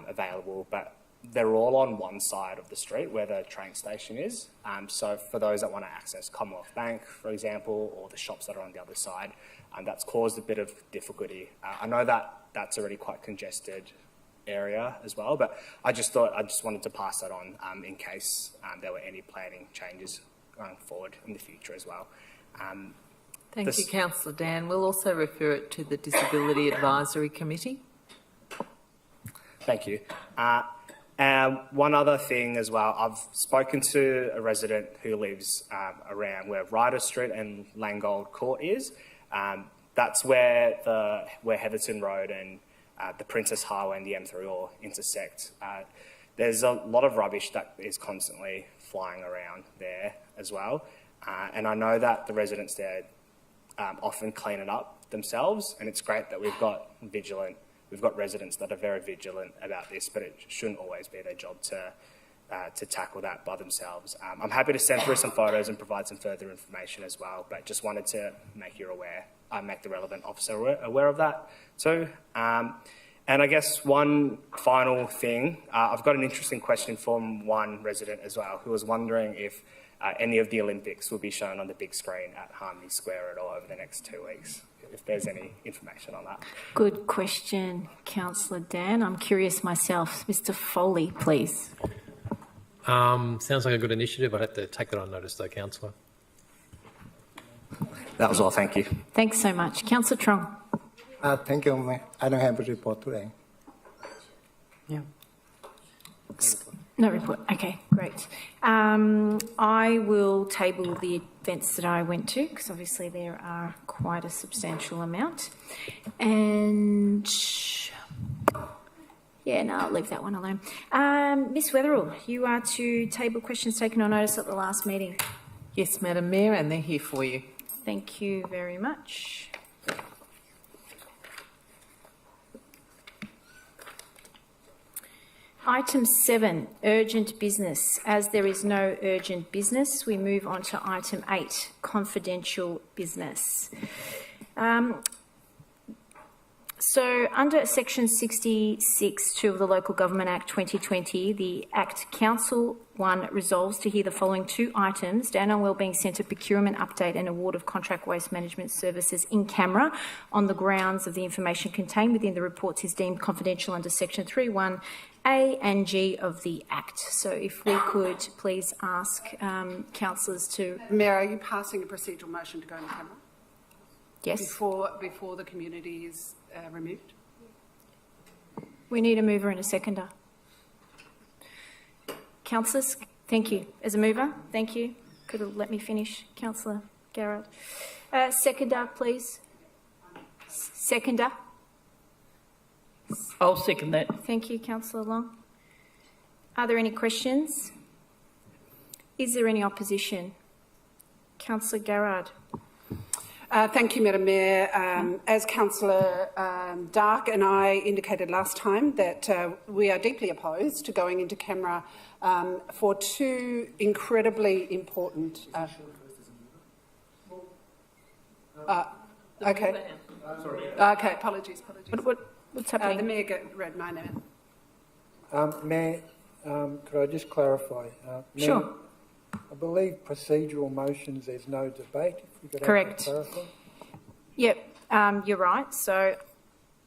available, but they're all on one side of the street where the train station is. So for those that want to access Commonwealth Bank, for example, or the shops that are on the other side, that's caused a bit of difficulty. I know that that's already quite congested area as well, but I just wanted to pass that on in case there were any planning changes going forward in the future as well. Thank you, Councillor Dan. We'll also refer it to the Disability Advisory Committee. Thank you. One other thing as well, I've spoken to a resident who lives around where Ryder Street and Langold Court is. That's where Heatherton Road and the Princess Highway and the M3 all intersect. There's a lot of rubbish that is constantly flying around there as well. And I know that the residents there often clean it up themselves, and it's great that we've got residents that are very vigilant about this, but it shouldn't always be their job to tackle that by themselves. I'm happy to send through some photos and provide some further information as well, but just wanted to make you aware, make the relevant officer aware of that too. And I guess one final thing, I've got an interesting question from one resident as well, who was wondering if any of the Olympics will be shown on the big screen at Harmony Square at all over the next 2 weeks, if there's any information on that. Good question, Councillor Dan. I'm curious myself. Mr Foley, please. Sounds like a good initiative. I'd have to take that on notice though, Councillor. That was all, thank you. Thanks so much. Councillor Trong. Thank you, Mayor. I don't have a report today. Yeah. No report. Okay, great. I will table the events that I went to, because obviously there are quite a substantial amount. And yeah, no, I'll leave that one alone. Ms Weatherall, you are to table questions taken on notice at the last meeting. Yes, Madam Mayor, and they're here for you. Thank you very much. Item 7, urgent business. As there is no urgent business, we move on to item 8, confidential business. So under section 66(2) of the Local Government Act 2020, the Act Council 1 resolves to hear the following 2 items: Dandenong Wellbeing Centre procurement update and award of contract waste management services in camera on the grounds of the information contained within the reports is deemed confidential under section 3(1)(a) and (g) of the Act. So if we could please ask councillors to... Mayor, are you passing a procedural motion to go in camera? Yes. Before the community is removed? We need a mover and a seconder. Councillors, thank you. As a mover, thank you. Could have let me finish, Councillor Garrett. Seconder, please. Seconder. I'll second that. Thank you, Councillor Long. Are there any questions? Is there any opposition? Councillor Garrard. Thank you, Madam Mayor. As Councillor Dark and I indicated last time, that we are deeply opposed to going into camera for two incredibly important... okay. Okay, apologies. What's happening? The Mayor read my name. Mayor, could I just clarify? Mayor, Sure. I believe procedural motions, there's no debate. If we could Correct. clarify. Yep, you're right. So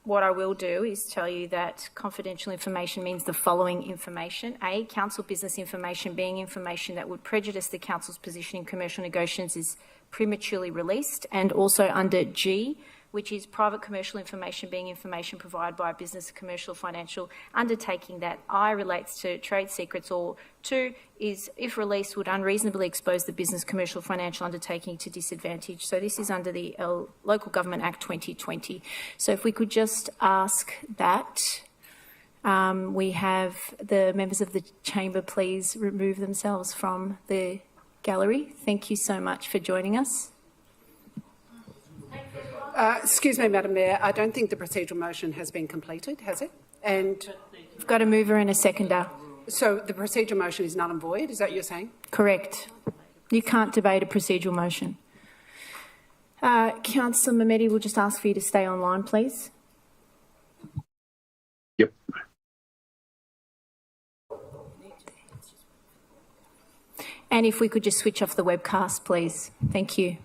what I will do is tell you that confidential information means the following information. A, council business information being information that would prejudice the council's position in commercial negotiations is prematurely released, and also under G, which is private commercial information being information provided by a business, commercial, financial undertaking that I relates to trade secrets, or 2 is if released would unreasonably expose the business, commercial, financial undertaking to disadvantage. So this is under the Local Government Act 2020. So if we could just ask that we have the members of the chamber please remove themselves from the gallery. Thank you so much for joining us. Excuse me, Madam Mayor, I don't think the procedural motion has been completed, has it? And we've got a mover and a seconder. So the procedural motion is null and void, is that what you're saying? Correct. You can't debate a procedural motion. Councillor Mehmedi, we'll just ask for you to stay online, please. Yep. And if we could just switch off the webcast, please. Thank you.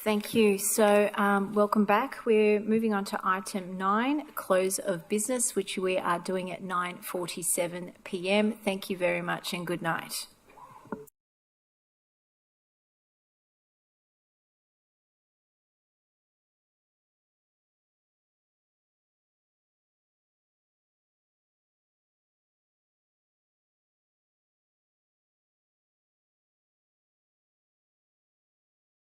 Thank you. So welcome back. We're moving on to item 9, close of business, which we are doing at 9:47 p.m. Thank you very much and good night.